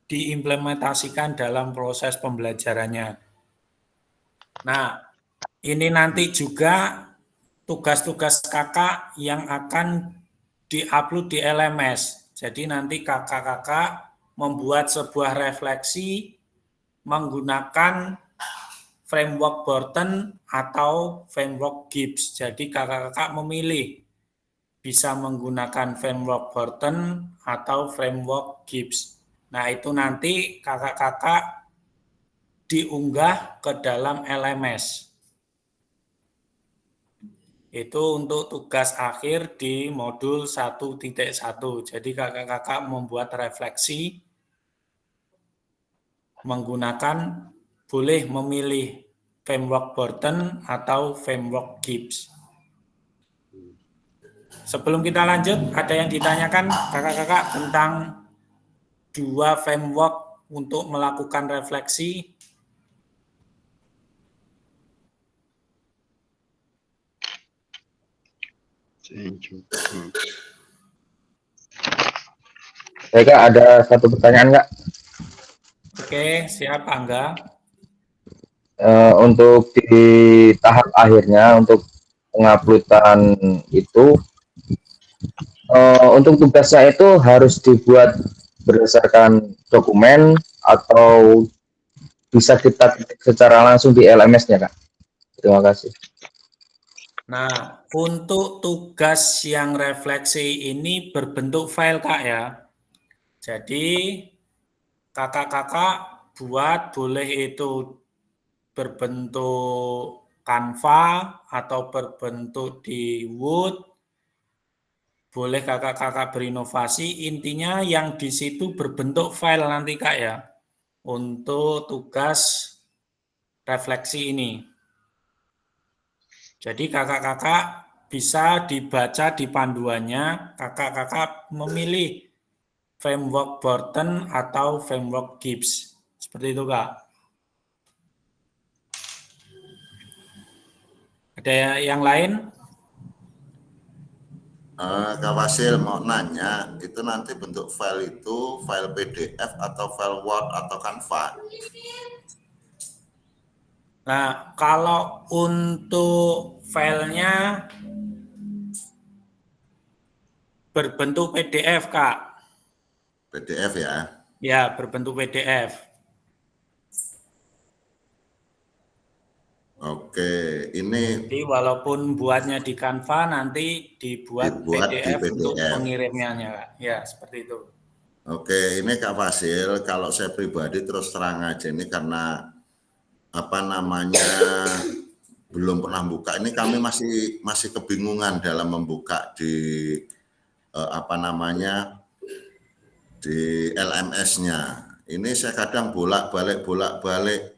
diimplementasikan dalam proses pembelajarannya. Nah, ini nanti juga tugas-tugas kakak yang akan diupload di LMS. Jadi nanti kakak-kakak membuat sebuah refleksi menggunakan framework Burton atau framework Gibbs. Jadi kakak-kakak memilih bisa menggunakan framework Burton atau framework Gibbs. Nah, itu nanti kakak-kakak diunggah ke dalam LMS. Itu untuk tugas akhir di modul 1.1. Jadi kakak-kakak membuat refleksi menggunakan, boleh memilih framework Burton atau framework Gibbs. Sebelum kita lanjut, ada yang ditanyakan kakak-kakak tentang dua framework untuk melakukan refleksi? Saya Kak, ada satu pertanyaan Kak. Oke, siap Angga. Untuk di tahap akhirnya untuk penguploadan itu, untuk tugasnya itu harus dibuat berdasarkan dokumen atau bisa kita ketik secara langsung di LMS-nya Kak. Terima kasih. Nah, untuk tugas yang refleksi ini berbentuk file Kak ya. Jadi kakak-kakak buat boleh itu berbentuk Canva atau berbentuk di Word. Boleh kakak-kakak berinovasi, intinya yang di situ berbentuk file nanti Kak ya. Untuk tugas refleksi ini. Jadi kakak-kakak bisa dibaca di panduannya, kakak-kakak memilih framework Burton atau framework Gibbs. Seperti itu Kak. Ada yang lain? Kak Wasil mau nanya, itu nanti bentuk file itu file PDF atau file Word atau Canva? Nah, kalau untuk filenya berbentuk PDF, Kak. PDF ya? Ya, berbentuk PDF. Oke, ini Jadi walaupun buatnya di Canva, nanti dibuat dibuat di PDF untuk PDF. pengirimnya, Kak. Ya, seperti itu. Oke, ini Kak Fasil, kalau saya pribadi terus terang aja ini karena apa namanya belum pernah buka. Ini kami masih kebingungan dalam membuka di apa namanya di LMS-nya. Ini saya kadang bolak-balik.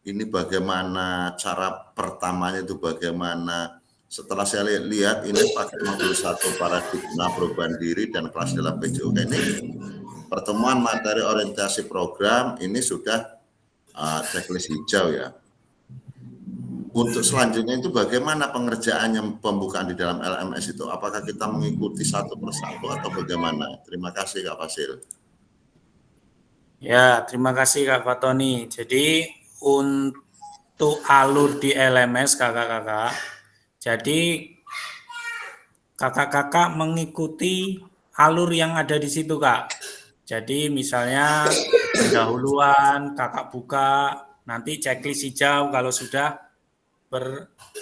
Ini bagaimana cara pertamanya itu bagaimana. Setelah saya lihat ini pakai modul 1 paradigma perubahan diri dan kelas dalam PJOK ini pertemuan materi orientasi program ini sudah checklist hijau ya. Untuk selanjutnya itu bagaimana pengerjaannya pembukaan di dalam LMS itu? Apakah kita mengikuti satu persatu atau bagaimana? Terima kasih Kak Fasil. Ya, terima kasih Kak Fatoni. Jadi untuk alur di LMS kakak-kakak, jadi kakak-kakak mengikuti alur yang ada di situ Kak. Jadi misalnya pendahuluan kakak buka, nanti checklist hijau kalau sudah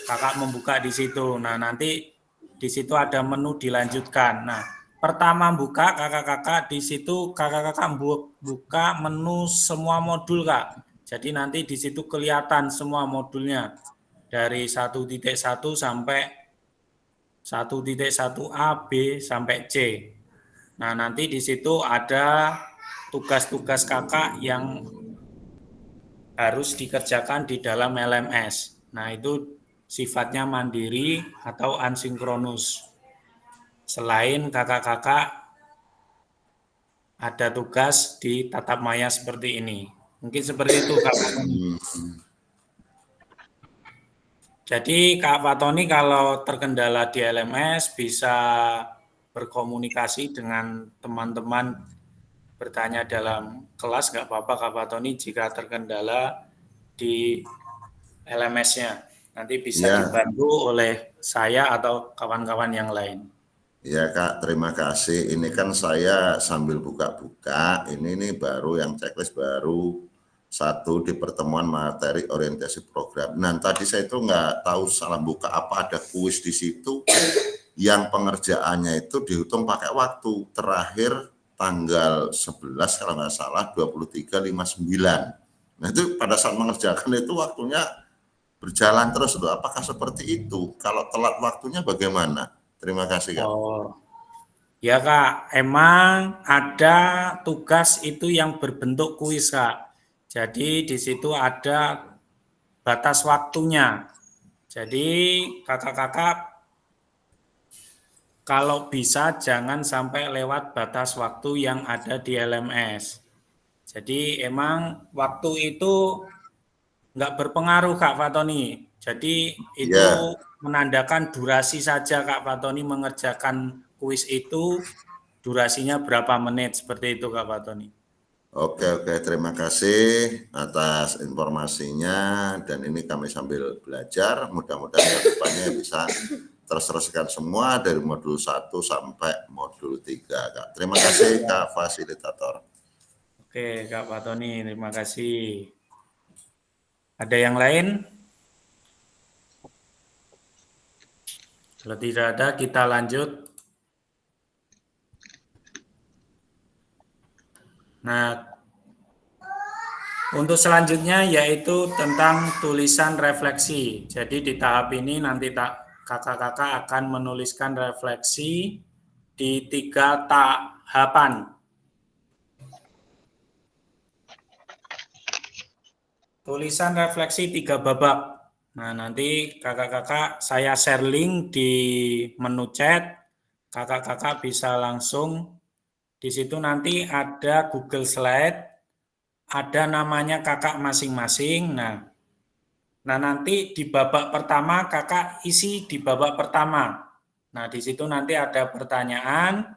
kakak membuka di situ. Nah, nanti di situ ada menu dilanjutkan. Nah, pertama buka kakak-kakak di situ kakak-kakak buka menu semua modul Kak. Jadi nanti di situ kelihatan semua modulnya dari 1.1 sampai 1.1A, B sampai C. Nah, nanti di situ ada tugas-tugas kakak yang harus dikerjakan di dalam LMS. Nah, itu sifatnya mandiri atau asinkronus. Selain kakak-kakak ada tugas di tatap maya seperti ini. Mungkin seperti itu Kak Fatoni. Jadi Kak Fatoni kalau terkendala di LMS bisa berkomunikasi dengan teman-teman, bertanya dalam kelas, nggak apa-apa Kak Fatoni jika terkendala di LMS-nya. Nanti bisa dibantu oleh saya atau kawan-kawan yang lain. Ya Kak, terima kasih. Ini kan saya sambil buka-buka, ini baru yang checklist baru 1 di pertemuan materi orientasi program. Nah, tadi saya itu nggak tahu salah buka apa, ada kuis di situ yang pengerjaannya itu dihitung pakai waktu terakhir tanggal 11 kalau nggak salah 23.59. Nah, itu pada saat mengerjakan itu waktunya berjalan terus loh. Apakah seperti itu? Kalau telat waktunya bagaimana? Terima kasih Kak. Oh, ya Kak, emang ada tugas itu yang berbentuk kuis Kak. Jadi di situ ada batas waktunya. Jadi kakak-kakak kalau bisa jangan sampai lewat batas waktu yang ada di LMS. Jadi emang waktu itu nggak berpengaruh Kak Fatoni. Jadi itu menandakan durasi saja Kak Fatoni mengerjakan kuis itu, durasinya berapa menit, seperti itu Kak Fatoni. Oke, terima kasih atas informasinya dan ini kami sambil belajar, mudah-mudahan ke depannya bisa terselesaikan semua dari modul 1 sampai modul 3 Kak. Terima kasih Kak Fasilitator. Oke Kak Fatoni, terima kasih. Ada yang lain? Kalau tidak ada, kita lanjut. Nah, untuk selanjutnya yaitu tentang tulisan refleksi. Jadi di tahap ini nanti kakak-kakak akan menuliskan refleksi di 3 tahapan. Tulisan refleksi 3 babak. Nah, nanti kakak-kakak saya share link di menu chat. Kakak-kakak bisa langsung di situ nanti ada Google Slide, ada namanya kakak masing-masing. Nah, nanti di babak pertama kakak isi di babak pertama. Nah, di situ nanti ada pertanyaan.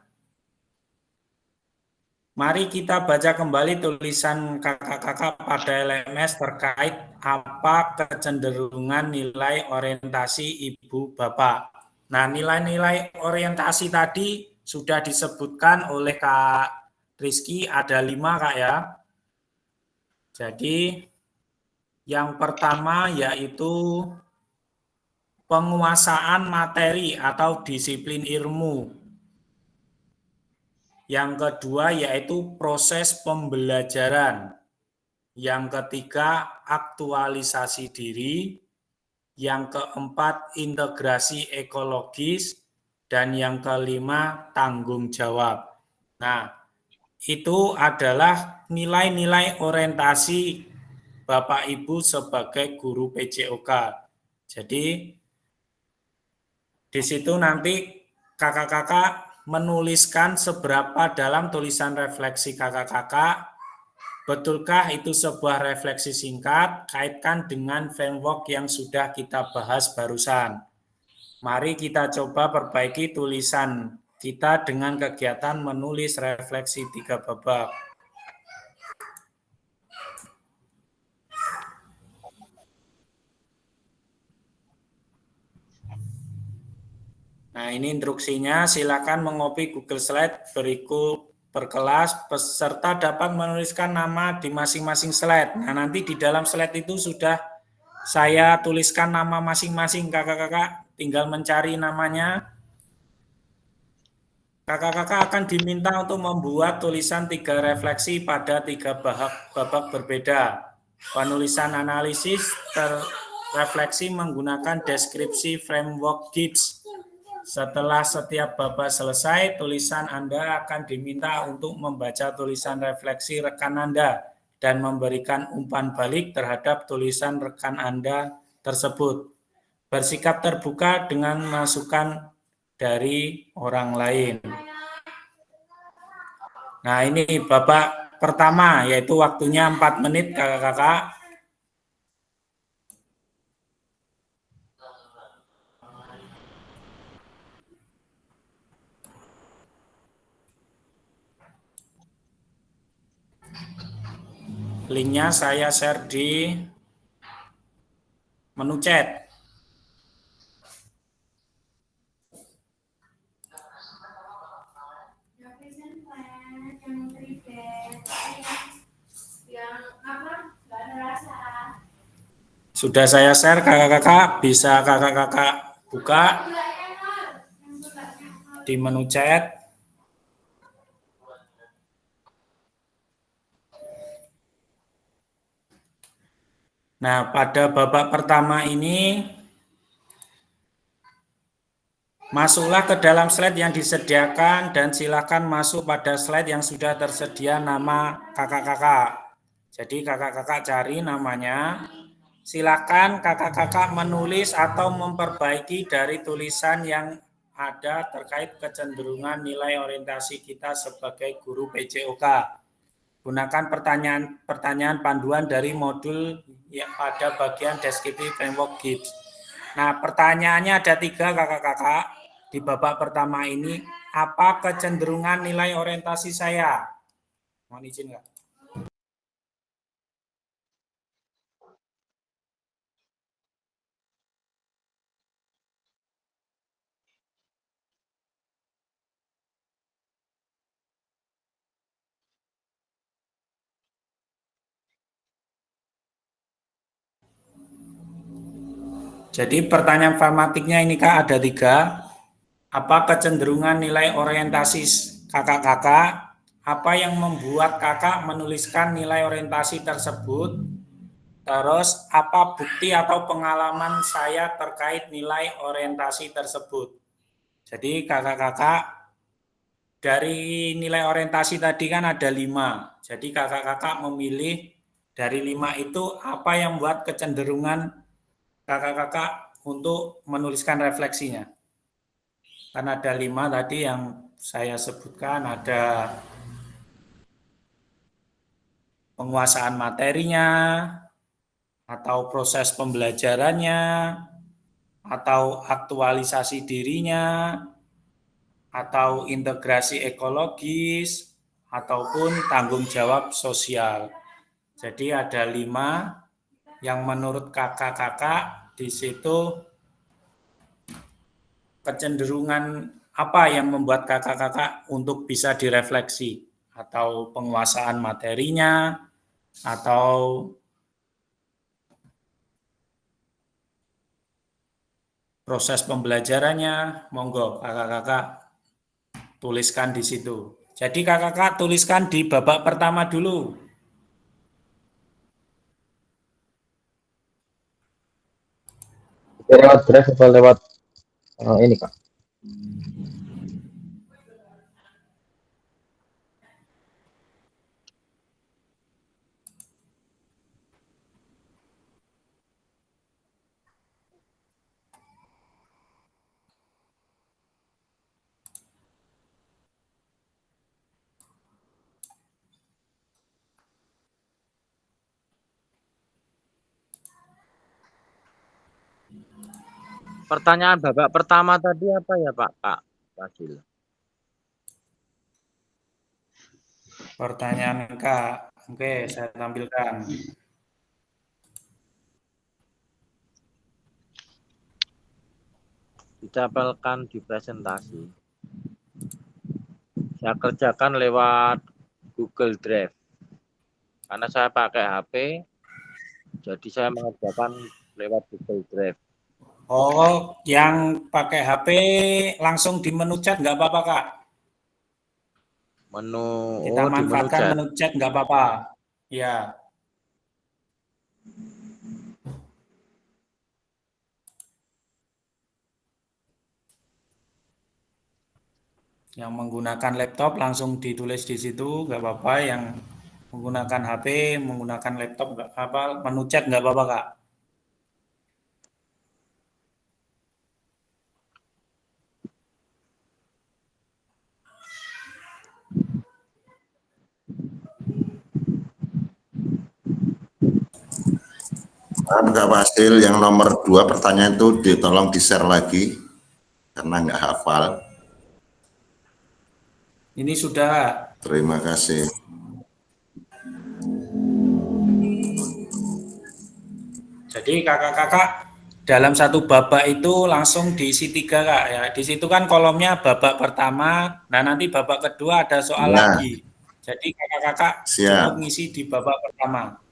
Mari kita baca kembali tulisan kakak-kakak pada LMS terkait apa kecenderungan nilai orientasi Ibu Bapak. Nah, nilai-nilai orientasi tadi sudah disebutkan oleh Kak Rizky, ada 5 Kak ya. Jadi Yang pertama yaitu penguasaan materi atau disiplin ilmu. Yang kedua yaitu proses pembelajaran. Yang ketiga aktualisasi diri. Yang keempat integrasi ekologis. Dan yang kelima tanggung jawab. Nah, itu adalah nilai-nilai orientasi Bapak Ibu sebagai guru PJOK. Jadi di situ nanti kakak-kakak menuliskan seberapa dalam tulisan refleksi kakak-kakak. Betulkah itu sebuah refleksi singkat? Kaitkan dengan framework yang sudah kita bahas barusan. Mari kita coba perbaiki tulisan kita dengan kegiatan menulis refleksi 3 babak. Nah, ini instruksinya, silakan mengopi Google Slide berikut per kelas. Peserta dapat menuliskan nama di masing-masing slide. Nah, nanti di dalam slide itu sudah saya tuliskan nama masing-masing kakak-kakak. Tinggal mencari namanya. Kakak-kakak akan diminta untuk membuat tulisan 3 refleksi pada 3 babak berbeda. Penulisan analisis refleksi menggunakan deskripsi framework Gibbs. Setelah setiap babak selesai, tulisan Anda akan diminta untuk membaca tulisan refleksi rekan Anda dan memberikan umpan balik terhadap tulisan rekan Anda tersebut. Bersikap terbuka dengan masukan dari orang lain. Nah, ini babak pertama, yaitu waktunya 4 menit kakak-kakak. Linknya saya share di menu chat. Sudah saya share kakak-kakak, bisa kakak-kakak buka di menu chat. Nah, pada babak pertama ini, masuklah ke dalam slide yang disediakan dan silakan masuk pada slide yang sudah tersedia nama kakak-kakak. Jadi kakak-kakak cari namanya, silakan kakak-kakak menulis atau memperbaiki dari tulisan yang ada terkait kecenderungan nilai orientasi kita sebagai guru PJOK. Gunakan pertanyaan panduan dari modul yang pada bagian deskripsi framework Gibbs. Nah, pertanyaannya ada 3 kakak-kakak di babak pertama ini. Apa kecenderungan nilai orientasi saya? Mohon izin nggak? Jadi pertanyaan formatiknya ini Kak ada 3. Apa kecenderungan nilai orientasi kakak-kakak? Apa yang membuat kakak menuliskan nilai orientasi tersebut? Terus apa bukti atau pengalaman saya terkait nilai orientasi tersebut? Jadi kakak-kakak dari nilai orientasi tadi kan ada 5. Jadi kakak-kakak memilih dari 5 itu apa yang membuat kecenderungan kakak-kakak untuk menuliskan refleksinya. Kan ada 5 tadi yang saya sebutkan, ada penguasaan materinya, atau proses pembelajarannya, atau aktualisasi dirinya, atau integrasi ekologis, ataupun tanggung jawab sosial. Jadi ada 5 yang menurut kakak-kakak di situ kecenderungan apa yang membuat kakak-kakak untuk bisa direfleksi, atau penguasaan materinya, atau proses pembelajarannya, monggo kakak-kakak tuliskan di situ. Jadi kakak-kakak tuliskan di babak pertama dulu. Lewat drive atau lewat ini Kak? Pertanyaan babak pertama tadi apa ya Pak Fadil? Pertanyaan Kak, oke saya tampilkan. Ditempelkan di presentasi. Saya kerjakan lewat Google Drive. Karena saya pakai HP, jadi saya mengerjakan lewat Google Drive. Oh, yang pakai HP langsung di menu chat nggak apa-apa Kak? Kita manfaatkan menu chat nggak apa-apa. Ya. Yang menggunakan laptop langsung ditulis di situ nggak apa-apa. Yang menggunakan HP, menggunakan laptop nggak apa, menu chat nggak apa-apa Kak. Enggak Fasil, yang nomor 2 pertanyaan itu tolong di-share lagi karena nggak hafal. Ini sudah. Terima kasih. Jadi kakak-kakak dalam satu babak itu langsung diisi 3 Kak ya. Di situ kan kolomnya babak pertama, nah nanti babak kedua ada soal lagi. Jadi kakak-kakak cukup ngisi di babak pertama.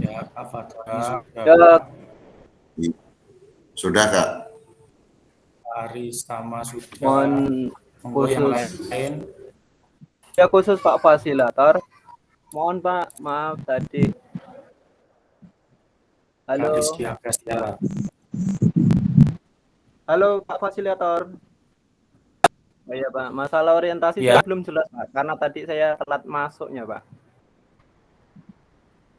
Ya, Sudah Kak. Aris sama sudah. Mohon khusus yang lain. Ya khusus Pak Fasilitator. Mohon Pak, maaf tadi. Halo. Halo Pak Fasilitator. Oh iya Pak, masalah orientasi saya belum jelas Pak, karena tadi saya telat masuknya Pak.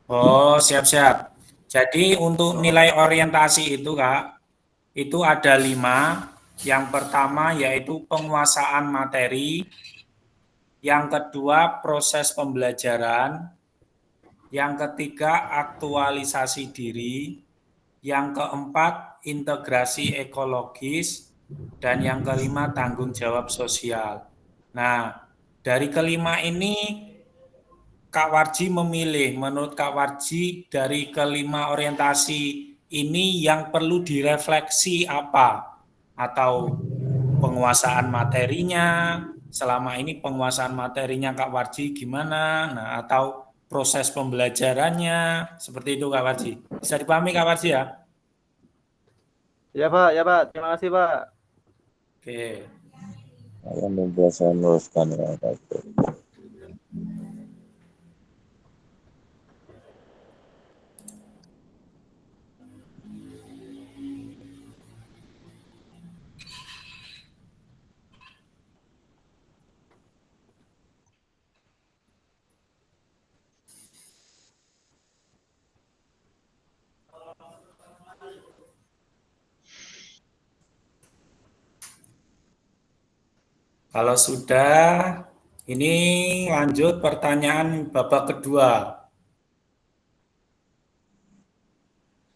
Oh, siap-siap. Jadi untuk nilai orientasi itu Kak, itu ada 5. Yang pertama yaitu penguasaan materi, yang kedua proses pembelajaran, yang ketiga aktualisasi diri, yang keempat integrasi ekologis, dan yang kelima tanggung jawab sosial. Nah, dari kelima ini Kak Warji memilih, menurut Kak Warji dari kelima orientasi ini yang perlu direfleksi apa? Atau penguasaan materinya, selama ini penguasaan materinya Kak Warji gimana? Nah, atau proses pembelajarannya, seperti itu Kak Warji. Bisa dipahami Kak Warji ya? Ya Pak, terima kasih Pak. Oke. Akan biasa meneruskan ya. Kalau sudah, ini lanjut pertanyaan babak kedua.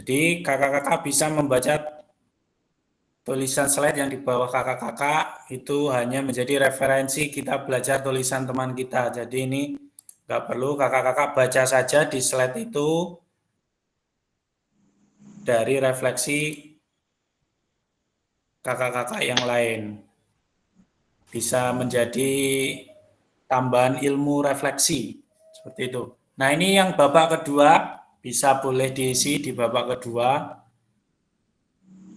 Jadi kakak-kakak bisa membaca tulisan slide yang di bawah kakak-kakak, itu hanya menjadi referensi kita belajar tulisan teman kita. Jadi ini nggak perlu, kakak-kakak baca saja di slide itu dari refleksi kakak-kakak yang lain. Bisa menjadi tambahan ilmu refleksi, seperti itu. Nah ini yang babak kedua, bisa boleh diisi di babak kedua.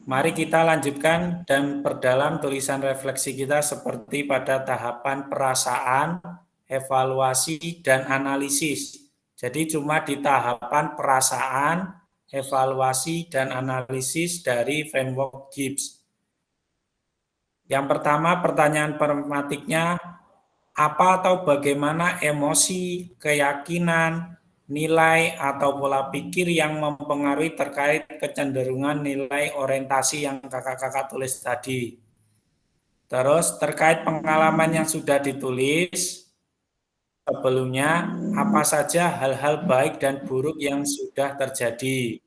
Mari kita lanjutkan dan perdalam tulisan refleksi kita seperti pada tahapan perasaan, evaluasi, dan analisis. Jadi cuma di tahapan perasaan, evaluasi, dan analisis dari framework Gibbs. Yang pertama pertanyaan pragmatiknya, apa atau bagaimana emosi, keyakinan, nilai, atau pola pikir yang mempengaruhi terkait kecenderungan nilai orientasi yang kakak-kakak tulis tadi. Terus terkait pengalaman yang sudah ditulis sebelumnya, apa saja hal-hal baik dan buruk yang sudah terjadi.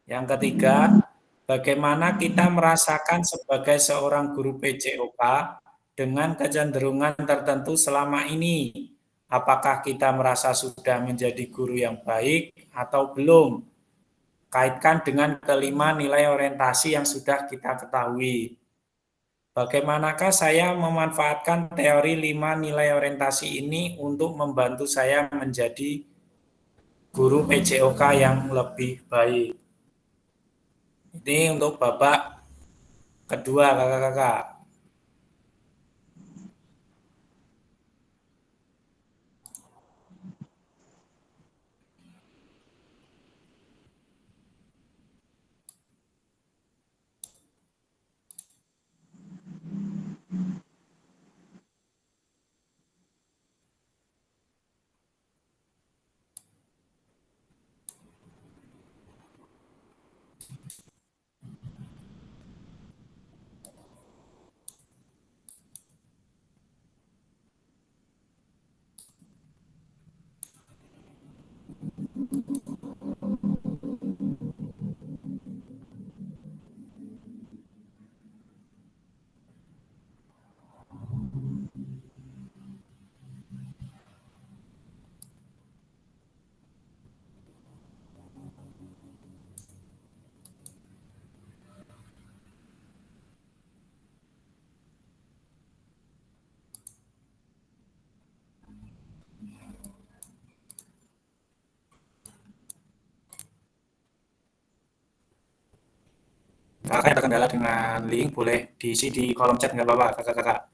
Yang ketiga, bagaimana kita merasakan sebagai seorang guru PJOK dengan kecenderungan tertentu selama ini. Apakah kita merasa sudah menjadi guru yang baik atau belum? Kaitkan dengan kelima nilai orientasi yang sudah kita ketahui. Bagaimanakah saya memanfaatkan teori 5 nilai orientasi ini untuk membantu saya menjadi guru PJOK yang lebih baik? Ini untuk babak kedua kakak-kakak. Kakak yang terkendala dengan link boleh diisi di kolom chat nggak apa-apa kakak-kakak.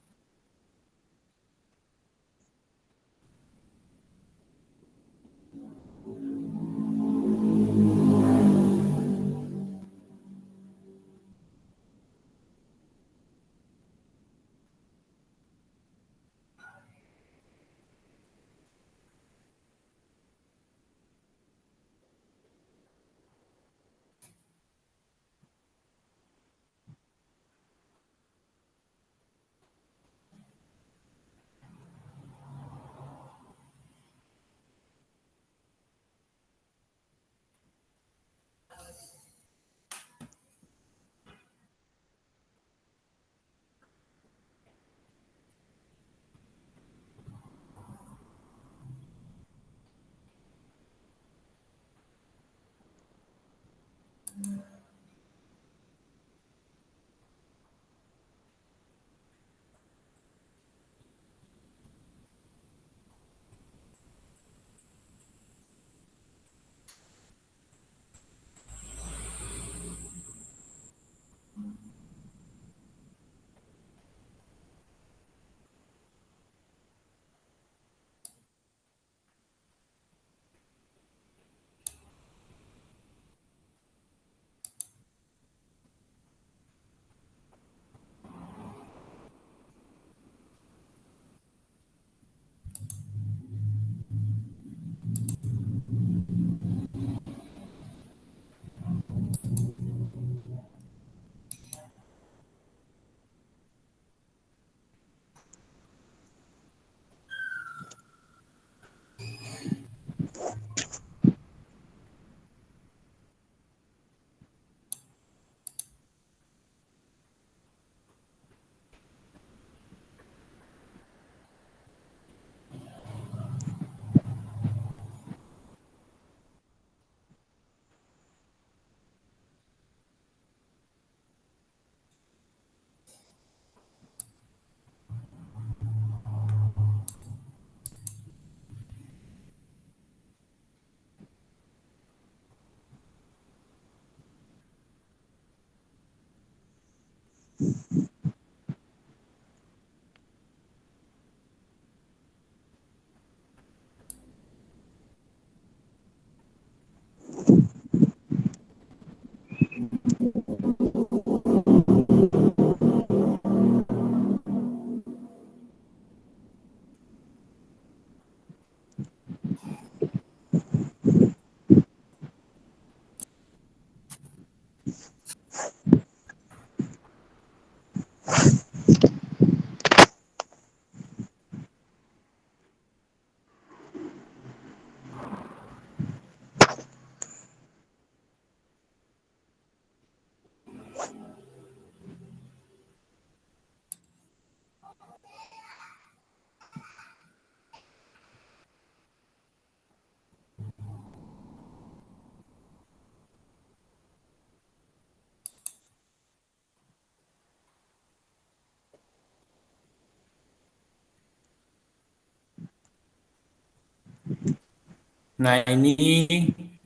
Nah, ini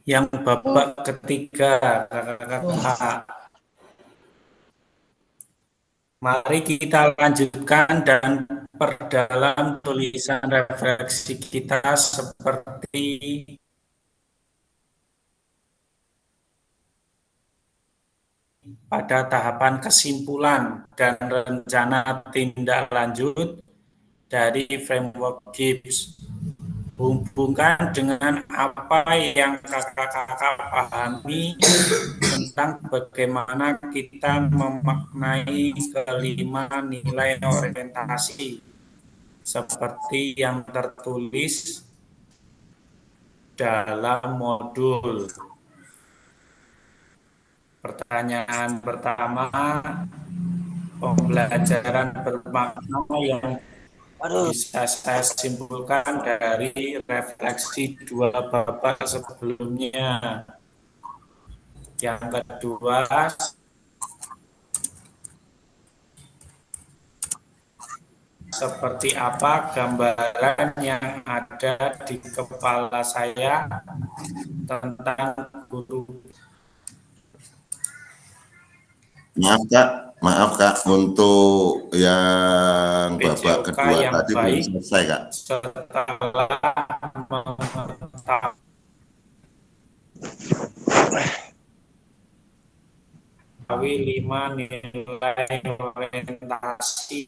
yang babak ketiga, kakak-kakak. Mari kita lanjutkan dan perdalam tulisan refleksi kita seperti pada tahapan kesimpulan dan rencana tindak lanjut dari framework Gibbs. Hubungkan dengan apa yang kakak-kakak pahami tentang bagaimana kita memaknai kelima nilai orientasi seperti yang tertulis dalam modul. Pertanyaan pertama, pembelajaran bermakna yang bisa saya simpulkan dari refleksi dua babak sebelumnya. Yang kedua, seperti apa gambaran yang ada di kepala saya tentang guru. Maaf Kak, untuk yang babak PJOK kedua yang tadi belum baik selesai Kak. setelah mengetahui 5 nilai orientasi.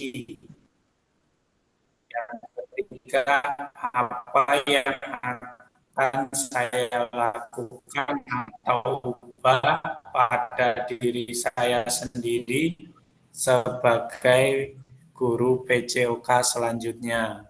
Yang ketiga, apa yang akan saya lakukan atau ubah pada diri saya sendiri sebagai guru PJOK selanjutnya.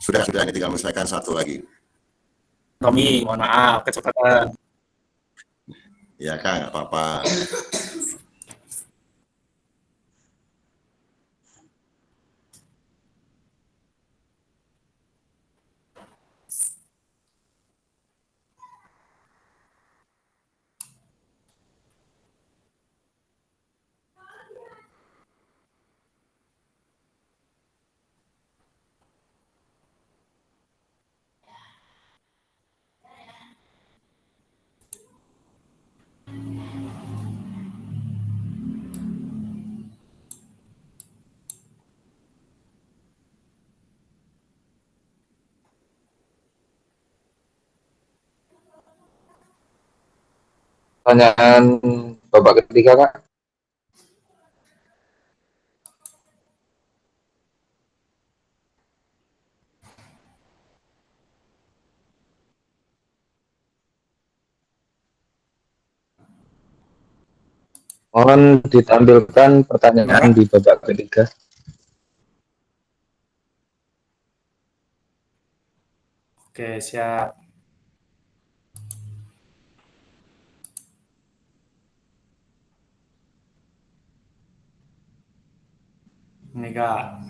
Sudah, ini tinggal menyelesaikan satu lagi. Tommy, mohon maaf kecepatan. Ya Kak, nggak apa-apa. Pertanyaan babak ketiga, Kak. Mohon ditampilkan pertanyaan di babak ketiga. Oke, siap. Ini Kak.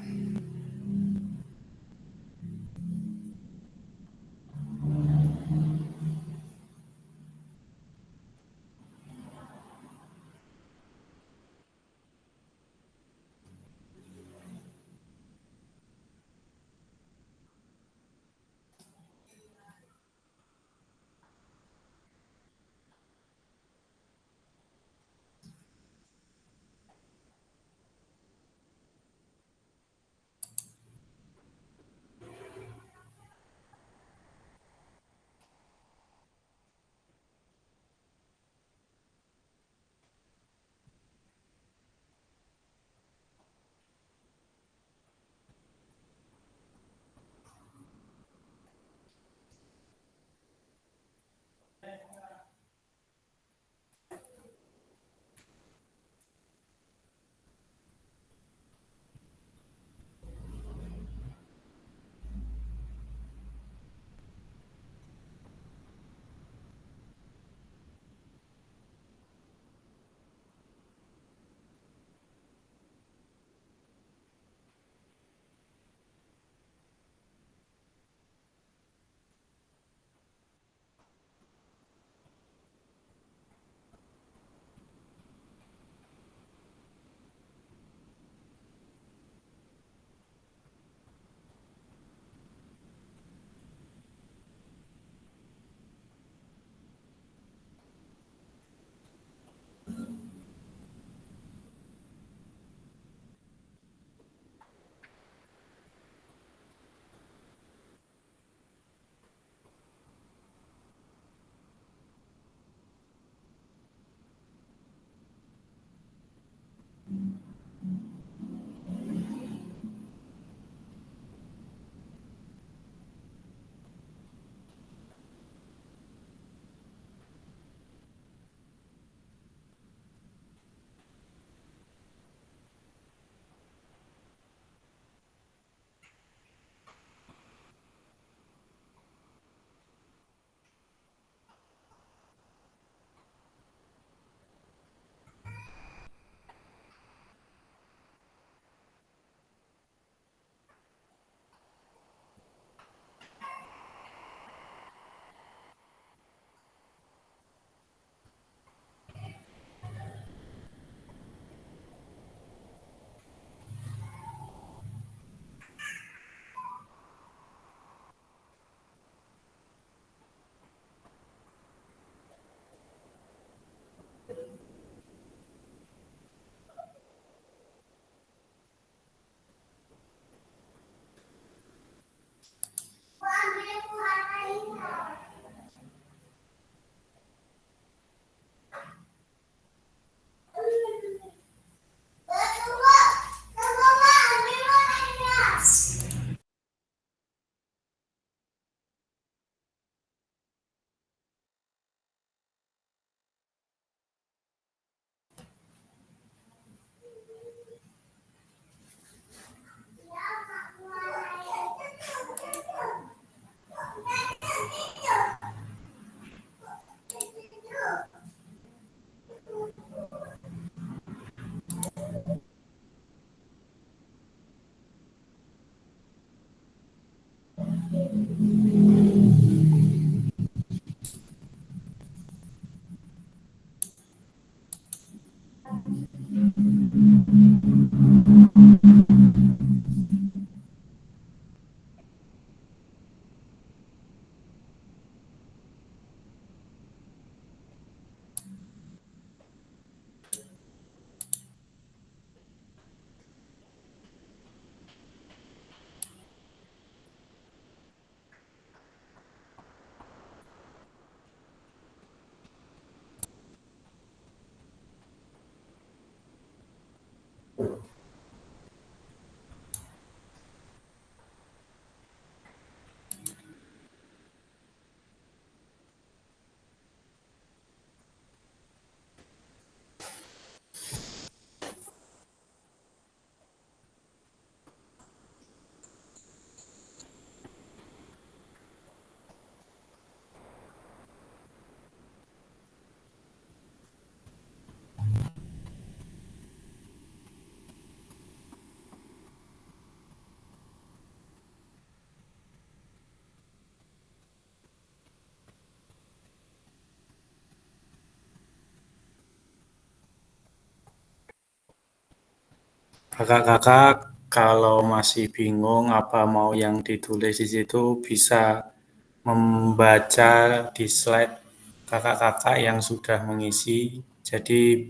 Kakak-kakak kalau masih bingung apa mau yang ditulis di situ bisa membaca di slide kakak-kakak yang sudah mengisi. Jadi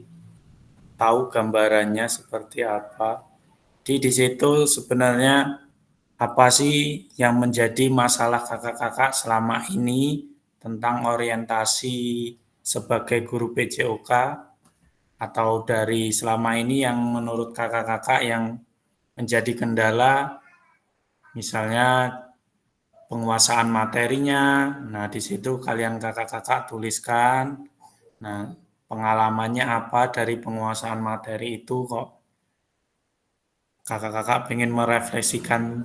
tahu gambarannya seperti apa. Di situ sebenarnya apa sih yang menjadi masalah kakak-kakak selama ini tentang orientasi sebagai guru PJOK atau dari selama ini yang menurut kakak-kakak yang menjadi kendala, misalnya penguasaan materinya. Nah, di situ kalian kakak-kakak tuliskan. Nah, pengalamannya apa dari penguasaan materi itu kok kakak-kakak pengen merefleksikan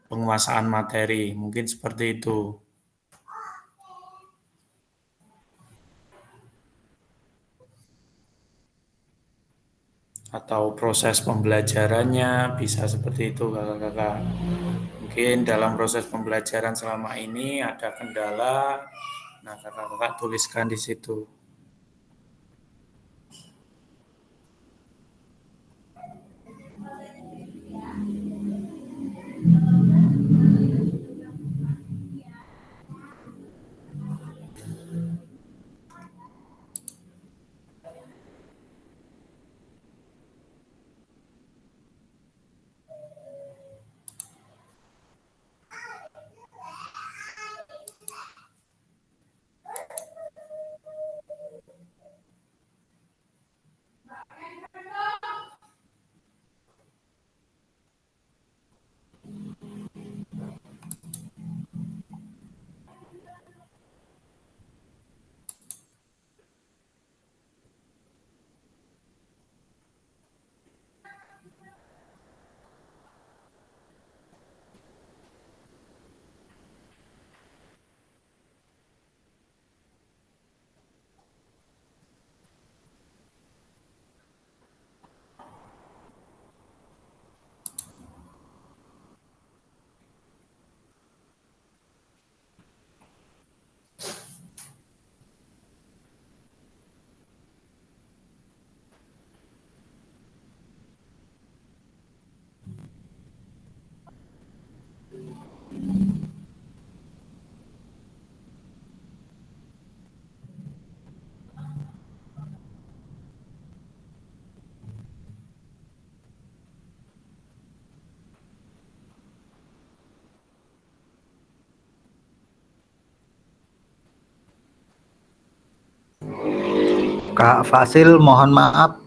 penguasaan materi, mungkin seperti itu. Atau proses pembelajarannya bisa seperti itu kakak-kakak. Mungkin dalam proses pembelajaran selama ini ada kendala, nah kakak-kakak tuliskan di situ. Kak Fasil, mohon maaf.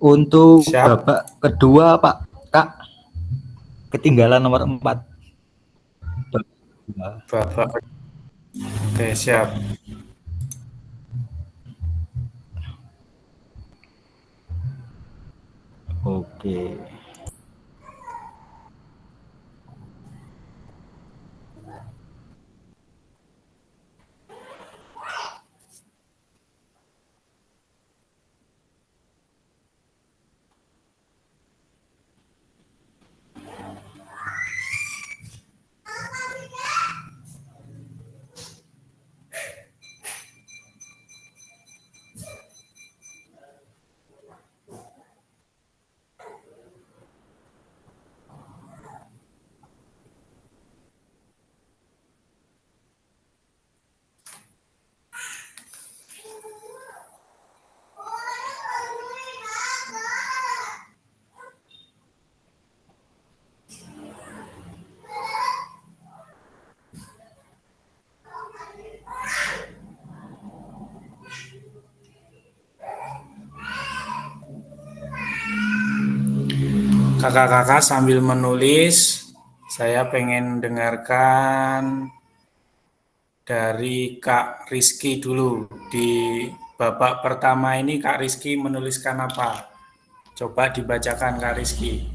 Untuk Siap. babak kedua, Pak, Kak, ketinggalan nomor 4. Bapak. Oke, siap. Oke. Kakak-kakak sambil menulis, saya pengen dengarkan dari Kak Rizky dulu. Di babak pertama ini Kak Rizky menuliskan apa? Coba dibacakan Kak Rizky.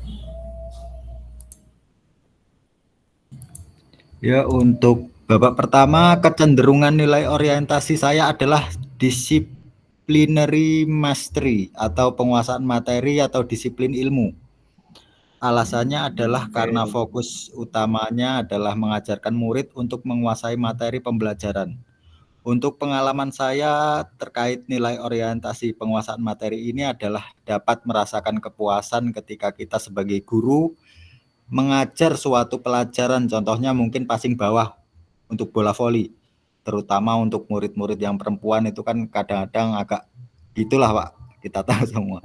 Ya, untuk babak pertama kecenderungan nilai orientasi saya adalah disciplinary mastery atau penguasaan materi atau disiplin ilmu. Alasannya adalah karena fokus utamanya adalah mengajarkan murid untuk menguasai materi pembelajaran. Untuk pengalaman saya terkait nilai orientasi penguasaan materi ini adalah dapat merasakan kepuasan ketika kita sebagai guru mengajar suatu pelajaran, contohnya mungkin passing bawah untuk bola voli, terutama untuk murid-murid yang perempuan itu kan kadang-kadang agak itulah Pak, kita tahu semua.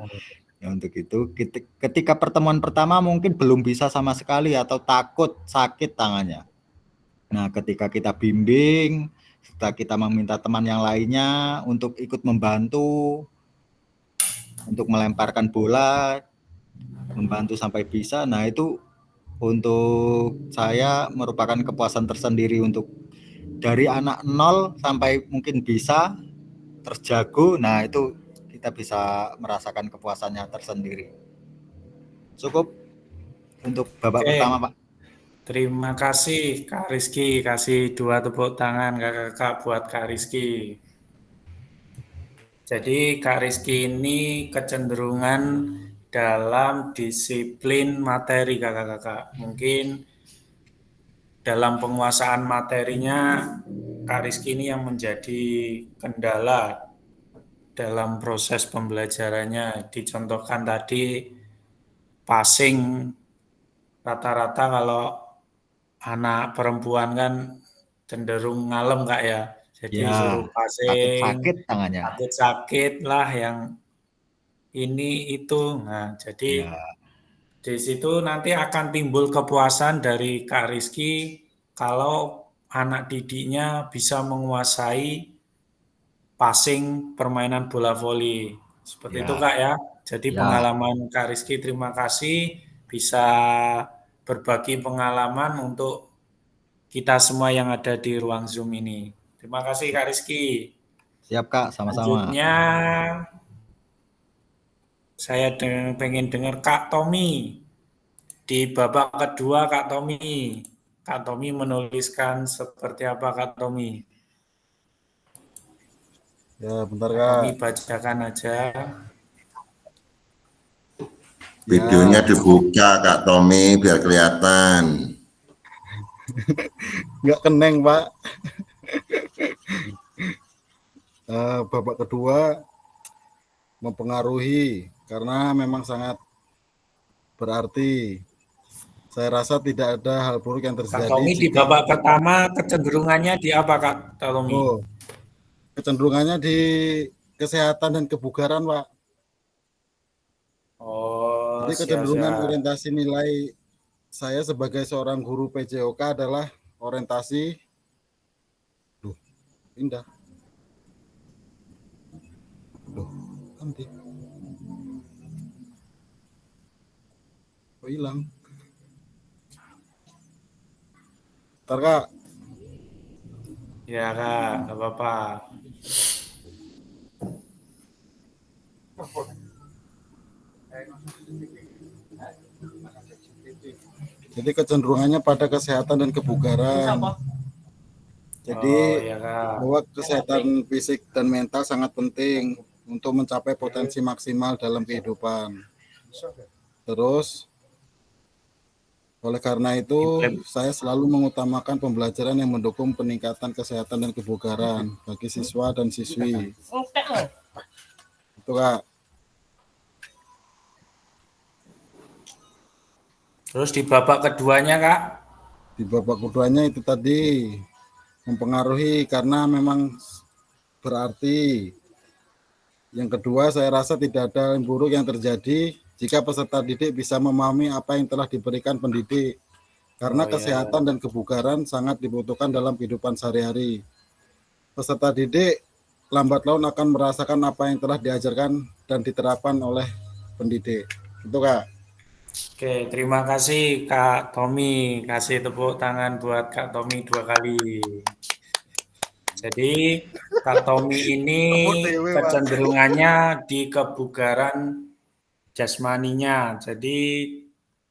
Ya, untuk itu ketika pertemuan pertama mungkin belum bisa sama sekali atau takut sakit tangannya. Nah, ketika kita bimbing, setelah kita meminta teman yang lainnya untuk ikut membantu untuk melemparkan bola, membantu sampai bisa. Nah, itu untuk saya merupakan kepuasan tersendiri untuk dari anak 0 sampai mungkin bisa terjago. Nah, itu kita bisa merasakan kepuasannya tersendiri. Cukup untuk babak pertama, Pak. Terima kasih Kak Rizky, kasih 2 tepuk tangan kakak-kakak buat Kak Rizky. Jadi Kak Rizky ini kecenderungan dalam disiplin materi kakak-kakak. Mungkin dalam penguasaan materinya Kak Rizky ini yang menjadi kendala dalam proses pembelajarannya. Dicontohkan tadi passing, rata-rata kalau anak perempuan kan cenderung ngalem Kak ya. Jadi Ya, suruh passing, takut sakit tangannya. takut sakit lah yang ini itu. Nah, jadi Ya, di situ nanti akan timbul kepuasan dari Kak Rizky kalau anak didiknya bisa menguasai passing permainan bola voli. Seperti itu ya, Kak ya. Jadi ya. pengalaman Kak Rizky terima kasih bisa berbagi pengalaman untuk kita semua yang ada di ruang Zoom ini. Terima kasih Kak Rizky. Siap Kak, sama-sama. Selanjutnya saya pengen dengar Kak Tommy. Di babak kedua Kak Tommy. Kak Tommy menuliskan seperti apa Kak Tommy? Ya, bentar Kak Kak. Tommy bacakan aja. Videonya dibuka Kak Tommy biar kelihatan. Nggak keneng Pak. Babak kedua mempengaruhi karena memang sangat berarti. Saya rasa tidak ada hal buruk yang terjadi. Kak Tommy di babak pertama kecenderungannya di apa Kak Tommy? Oh, kecenderungannya di kesehatan dan kebugaran Pak. Oh, jadi kecenderungan orientasi nilai saya sebagai seorang guru PJOK adalah orientasi pindah. Nanti. Oh, hilang. Ntar Kak. Ya Kak, nggak apa-apa. Jadi kecenderungannya pada kesehatan dan kebugaran. Jadi bahwa kesehatan fisik dan mental sangat penting untuk mencapai potensi maksimal dalam kehidupan. Terus oleh karena itu saya selalu mengutamakan pembelajaran yang mendukung peningkatan kesehatan dan kebugaran bagi siswa dan siswi. Itu Kak. Terus di babak keduanya Kak? Di babak keduanya itu tadi mempengaruhi karena memang berarti. Yang kedua saya rasa tidak ada yang buruk yang terjadi jika peserta didik bisa memahami apa yang telah diberikan pendidik. Karena kesehatan dan kebugaran sangat dibutuhkan dalam kehidupan sehari-hari. Peserta didik lambat laun akan merasakan apa yang telah diajarkan dan diterapkan oleh pendidik. Itu Kak. Oke, terima kasih Kak Tommy. Kasih tepuk tangan buat Kak Tommy 2 kali. Jadi Kak Tommy ini kecenderungannya di kebugaran jasmaninya. Jadi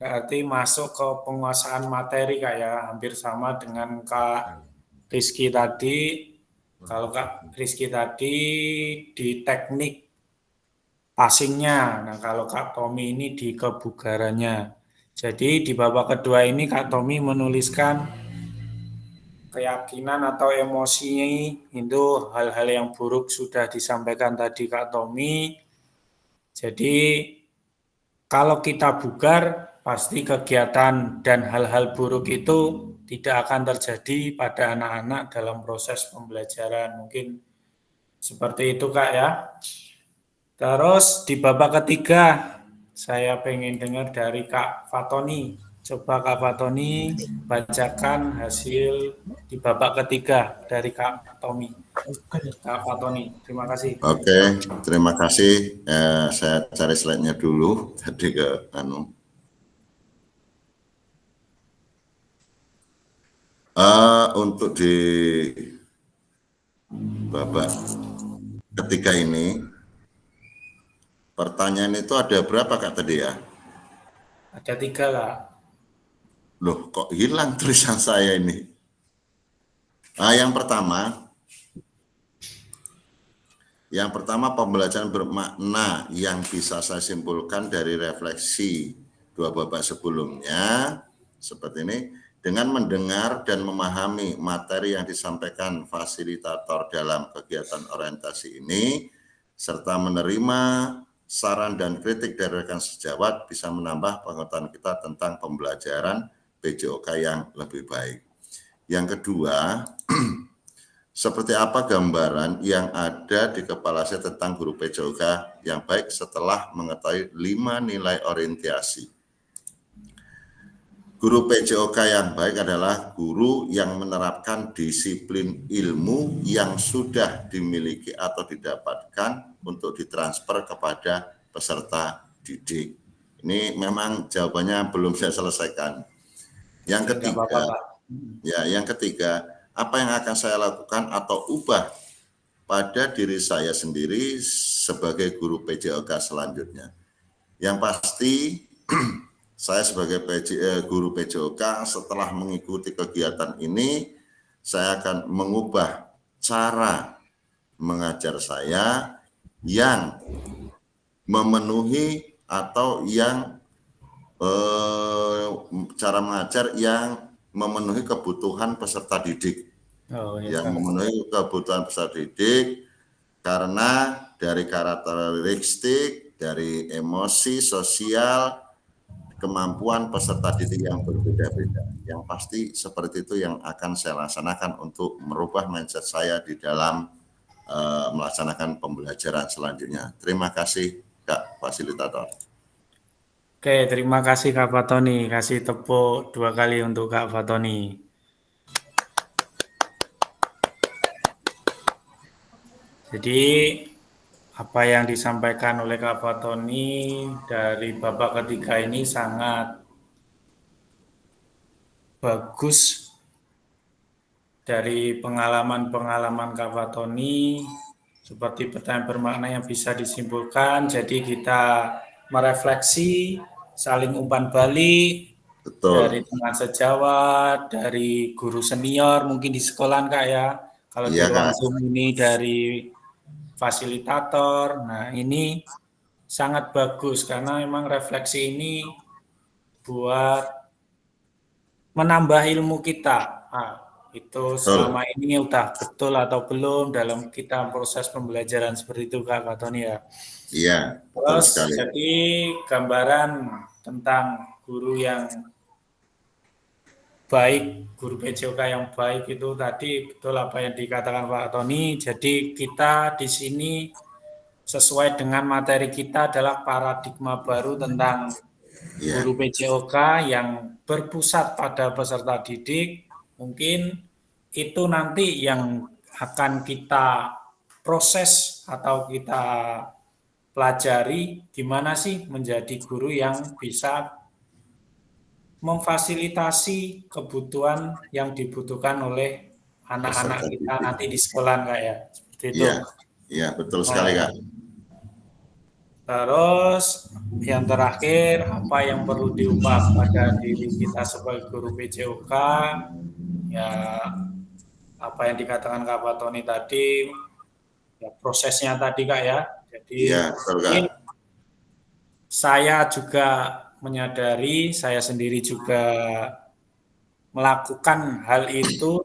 berarti masuk ke penguasaan materi Kak ya. Hampir sama dengan Kak Rizky tadi. Kalau Kak Rizky tadi di teknik passingnya. Nah, kalau Kak Tommy ini di kebugarannya. Jadi di babak kedua ini Kak Tommy menuliskan keyakinan atau emosi itu hal-hal yang buruk sudah disampaikan tadi Kak Tommy. Jadi kalau kita bugar, pasti kegiatan dan hal-hal buruk itu tidak akan terjadi pada anak-anak dalam proses pembelajaran. Mungkin seperti itu Kak ya. Terus di babak ketiga, saya pengen dengar dari Kak Fatoni. Coba Kak Fatoni bacakan hasil di babak ketiga dari Kak Tommy. Kak Fatoni, terima kasih. Oke, terima kasih. Saya cari slide-nya dulu tadi ke untuk di babak ketiga ini, pertanyaan itu ada berapa Kak tadi ya? Ada 3 Kak. Loh, kok hilang tulisan saya ini? Yang pertama pembelajaran bermakna yang bisa saya simpulkan dari refleksi 2 babak sebelumnya seperti ini. Dengan mendengar dan memahami materi yang disampaikan fasilitator dalam kegiatan orientasi ini, serta menerima saran dan kritik dari rekan sejawat bisa menambah pengetahuan kita tentang pembelajaran PJOK yang lebih baik. Yang kedua, seperti apa gambaran yang ada di kepala saya tentang guru PJOK yang baik setelah mengetahui 5 nilai orientasi. Guru PJOK yang baik adalah guru yang menerapkan disiplin ilmu yang sudah dimiliki atau didapatkan untuk ditransfer kepada peserta didik. Ini memang jawabannya belum saya selesaikan. Yang ketiga, apa yang akan saya lakukan atau ubah pada diri saya sendiri sebagai guru PJOK selanjutnya. Yang pasti, saya sebagai guru PJOK setelah mengikuti kegiatan ini, saya akan mengubah cara mengajar saya yang memenuhi atau yang cara mengajar yang memenuhi kebutuhan peserta didik. Yang memenuhi kebutuhan peserta didik karena dari karakteristik, dari emosi, sosial, kemampuan peserta didik yang berbeda-beda. Yang pasti seperti itu yang akan saya laksanakan untuk merubah mindset saya di dalam melaksanakan pembelajaran selanjutnya. Terima kasih Kak Fasilitator. Oke, terima kasih Kak Fatoni. Kasih tepuk 2 kali untuk Kak Fatoni. Jadi apa yang disampaikan oleh Kak Fatoni dari babak ketiga ini sangat bagus dari pengalaman-pengalaman Kak Fatoni, seperti pertanyaan bermakna yang bisa disimpulkan. Jadi kita merefleksi, saling umpan balik. Betul. Dari teman sejawat, dari guru senior mungkin di sekolah Kak ya. Kalau di ruang Zoom ini dari fasilitator. Nah, ini sangat bagus karena memang refleksi ini buat menambah ilmu kita. Nah, itu selama ini udah betul atau belum dalam kita proses pembelajaran seperti itu Kak Fatoni ya. Iya. Terus jadi gambaran tentang guru yang baik, guru PJOK yang baik itu tadi betul apa yang dikatakan Pak Tony. Jadi kita di sini sesuai dengan materi kita adalah paradigma baru tentang guru PJOK yang berpusat pada peserta didik. Mungkin itu nanti yang akan kita proses atau kita pelajari gimana sih menjadi guru yang bisa memfasilitasi kebutuhan yang dibutuhkan oleh anak-anak kita nanti di sekolah Kak ya. Seperti itu. Iya, betul sekali Kak. Terus yang terakhir, apa yang perlu diubah pada diri kita sebagai guru PJOK? Ya, apa yang dikatakan Kak Fatoni tadi, ya prosesnya tadi Kak ya. Jadi saya juga menyadari, saya sendiri juga melakukan hal itu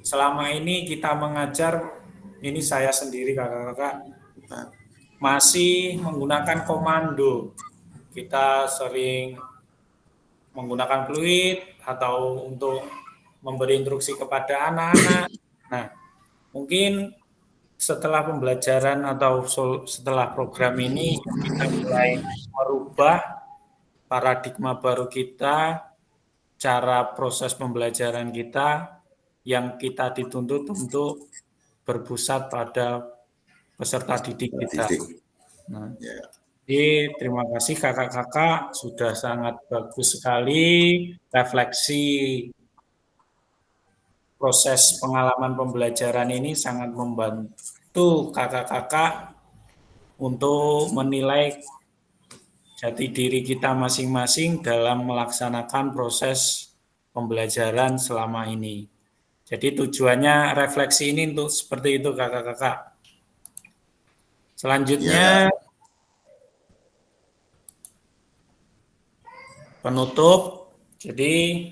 selama ini kita mengajar, ini saya sendiri kakak-kakak, masih menggunakan komando. Kita sering menggunakan fluid atau untuk memberi instruksi kepada anak-anak. Nah, mungkin setelah pembelajaran atau setelah program ini kita mulai merubah paradigma baru kita, cara proses pembelajaran kita yang kita dituntut untuk berpusat pada peserta didik kita. Nah, jadi terima kasih kakak-kakak, sudah sangat bagus sekali refleksi proses pengalaman pembelajaran ini, sangat membantu kakak-kakak untuk menilai jati diri kita masing-masing dalam melaksanakan proses pembelajaran selama ini. Jadi tujuannya refleksi ini untuk seperti itu kakak-kakak. Selanjutnya penutup. Jadi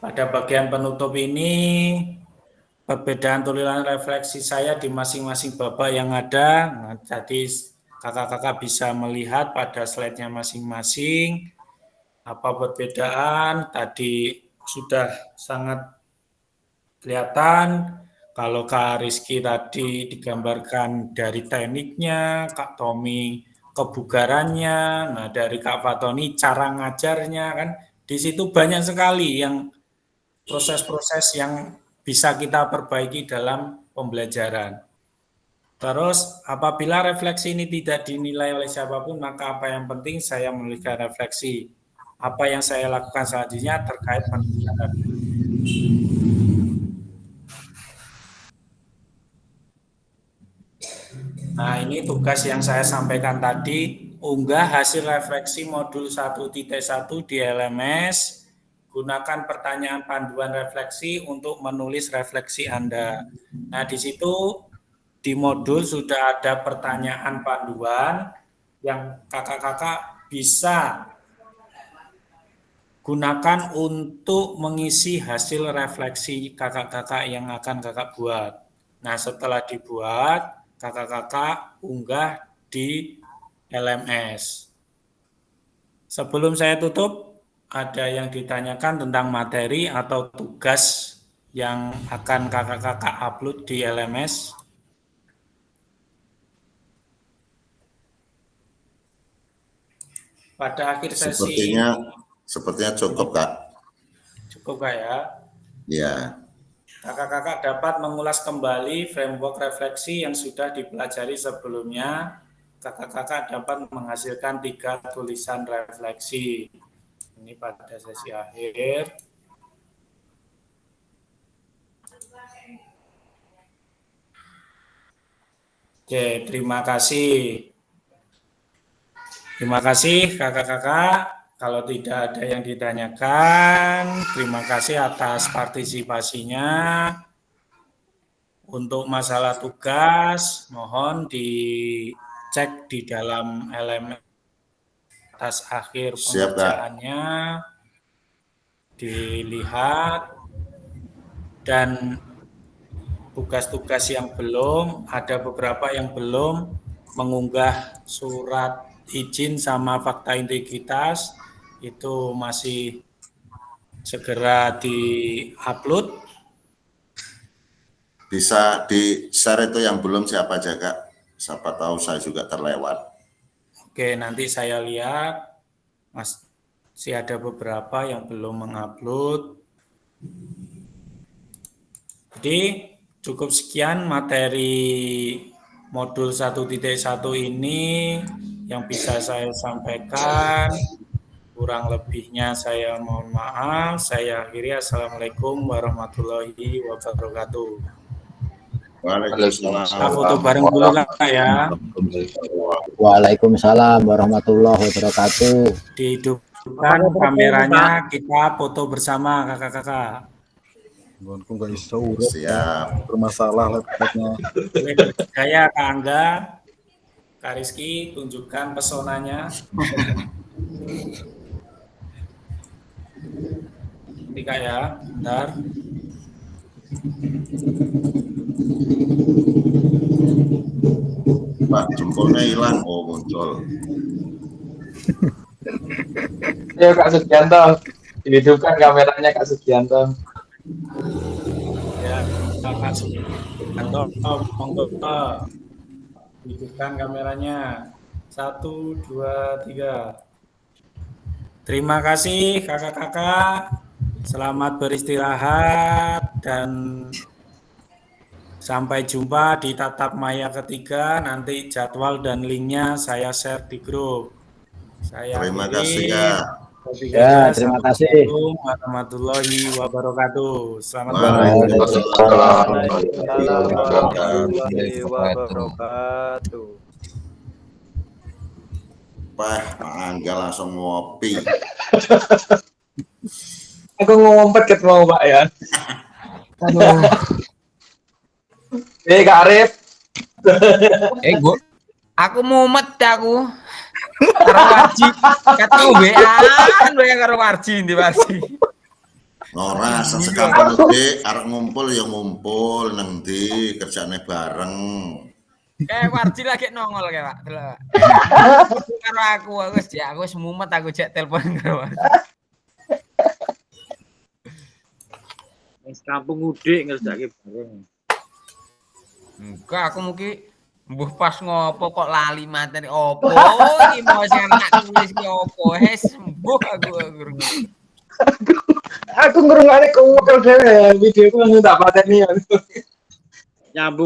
pada bagian penutup ini perbedaan tulisan refleksi saya di masing-masing babak yang ada. Nah, jadi kakak-kakak bisa melihat pada slide-nya masing-masing apa perbedaan. Tadi sudah sangat kelihatan. Kalau Kak Rizky tadi digambarkan dari tekniknya, Kak Tommy kebugarannya, nah dari Kak Fatoni cara ngajarnya, kan di situ banyak sekali yang proses-proses yang bisa kita perbaiki dalam pembelajaran. Terus apabila refleksi ini tidak dinilai oleh siapapun, maka apa yang penting saya memberikan refleksi. Apa yang saya lakukan selanjutnya terkait penelitian. Nah, ini tugas yang saya sampaikan tadi, unggah hasil refleksi modul 1.1 di LMS, gunakan pertanyaan panduan refleksi untuk menulis refleksi Anda. Nah, di situ di modul sudah ada pertanyaan panduan yang kakak-kakak bisa gunakan untuk mengisi hasil refleksi kakak-kakak yang akan kakak buat. Nah, setelah dibuat, kakak-kakak unggah di LMS. Sebelum saya tutup, ada yang ditanyakan tentang materi atau tugas yang akan kakak-kakak upload di LMS? Pada akhir sesi Sepertinya cukup, Kak. Cukup, Kak, ya? Ya. Kakak-kakak dapat mengulas kembali framework refleksi yang sudah dipelajari sebelumnya. Kakak-kakak dapat menghasilkan 3 tulisan refleksi. Ini pada sesi akhir. Oke, terima kasih. Terima kasih kakak-kakak. Kalau tidak ada yang ditanyakan, terima kasih atas partisipasinya. Untuk masalah tugas, mohon dicek di dalam LMS atas akhir pengerjaannya, dilihat, dan tugas-tugas yang belum, ada beberapa yang belum mengunggah surat izin sama fakta integritas, itu masih segera di-upload. Bisa di-share itu yang belum siapa aja, Kak? Siapa tahu saya juga terlewat. Oke, nanti saya lihat. Masih ada beberapa yang belum mengupload. Jadi cukup sekian materi modul 1.1 ini yang bisa saya sampaikan. Kurang lebihnya saya mohon maaf. Saya akhiri. Assalamualaikum warahmatullahi wabarakatuh. Waalaikumsalam. Kita foto bareng dulu, Kak, ya. Waalaikumsalam warahmatullahi wabarakatuh. Dihidupkan kameranya, kita foto bersama kakak-kakak. Gonku nggak bisa urut. Siap. Bermasalah laptopnya. Saya Kak Angga, Kak Rizky, tunjukkan pesonanya. Ini Kak ya, bentar. Pak, jempolnya hilang. Oh, muncul. Ayo Kak Sugianto, dihidupkan kameranya Kak Sugianto. Ya, terima kasih. Atau monggo hidupkan kameranya. 1, 2, 3. Terima kasih kakak-kakak. Selamat beristirahat dan sampai jumpa di tatap maya ketiga. Nanti jadwal dan linknya saya share di grup. Terima kasih ya. Ya, terima kasih. Assalamualaikum warahmatullahi wabarakatuh. Selamat Waalaikumsalam warahmatullahi wabarakatuh. Pak Angga langsung ngopi. Aku ngumpet ket mau Pak ya. Aduh. Kak Arif. Gua aku mumet aku. Karo Warji, ketemu WA karo Warji ndi Warji. Ora sesekampung gede arek ngumpul ya ngumpul nang ndi kerjane bareng. Kayak Warji lagi nongol kayak Pak. Delok. Karo aku wis mumet aku jek telepon karo Warji. Wis kampung udik ngerjake bareng. Enggak, aku mungkin mbuh pas ngopo kok lali materi opo iki mau sing tak tulis ki opo sembuh aku. Aku ngrungokne kok dhewe videoku langsung tak pateni. Nyambung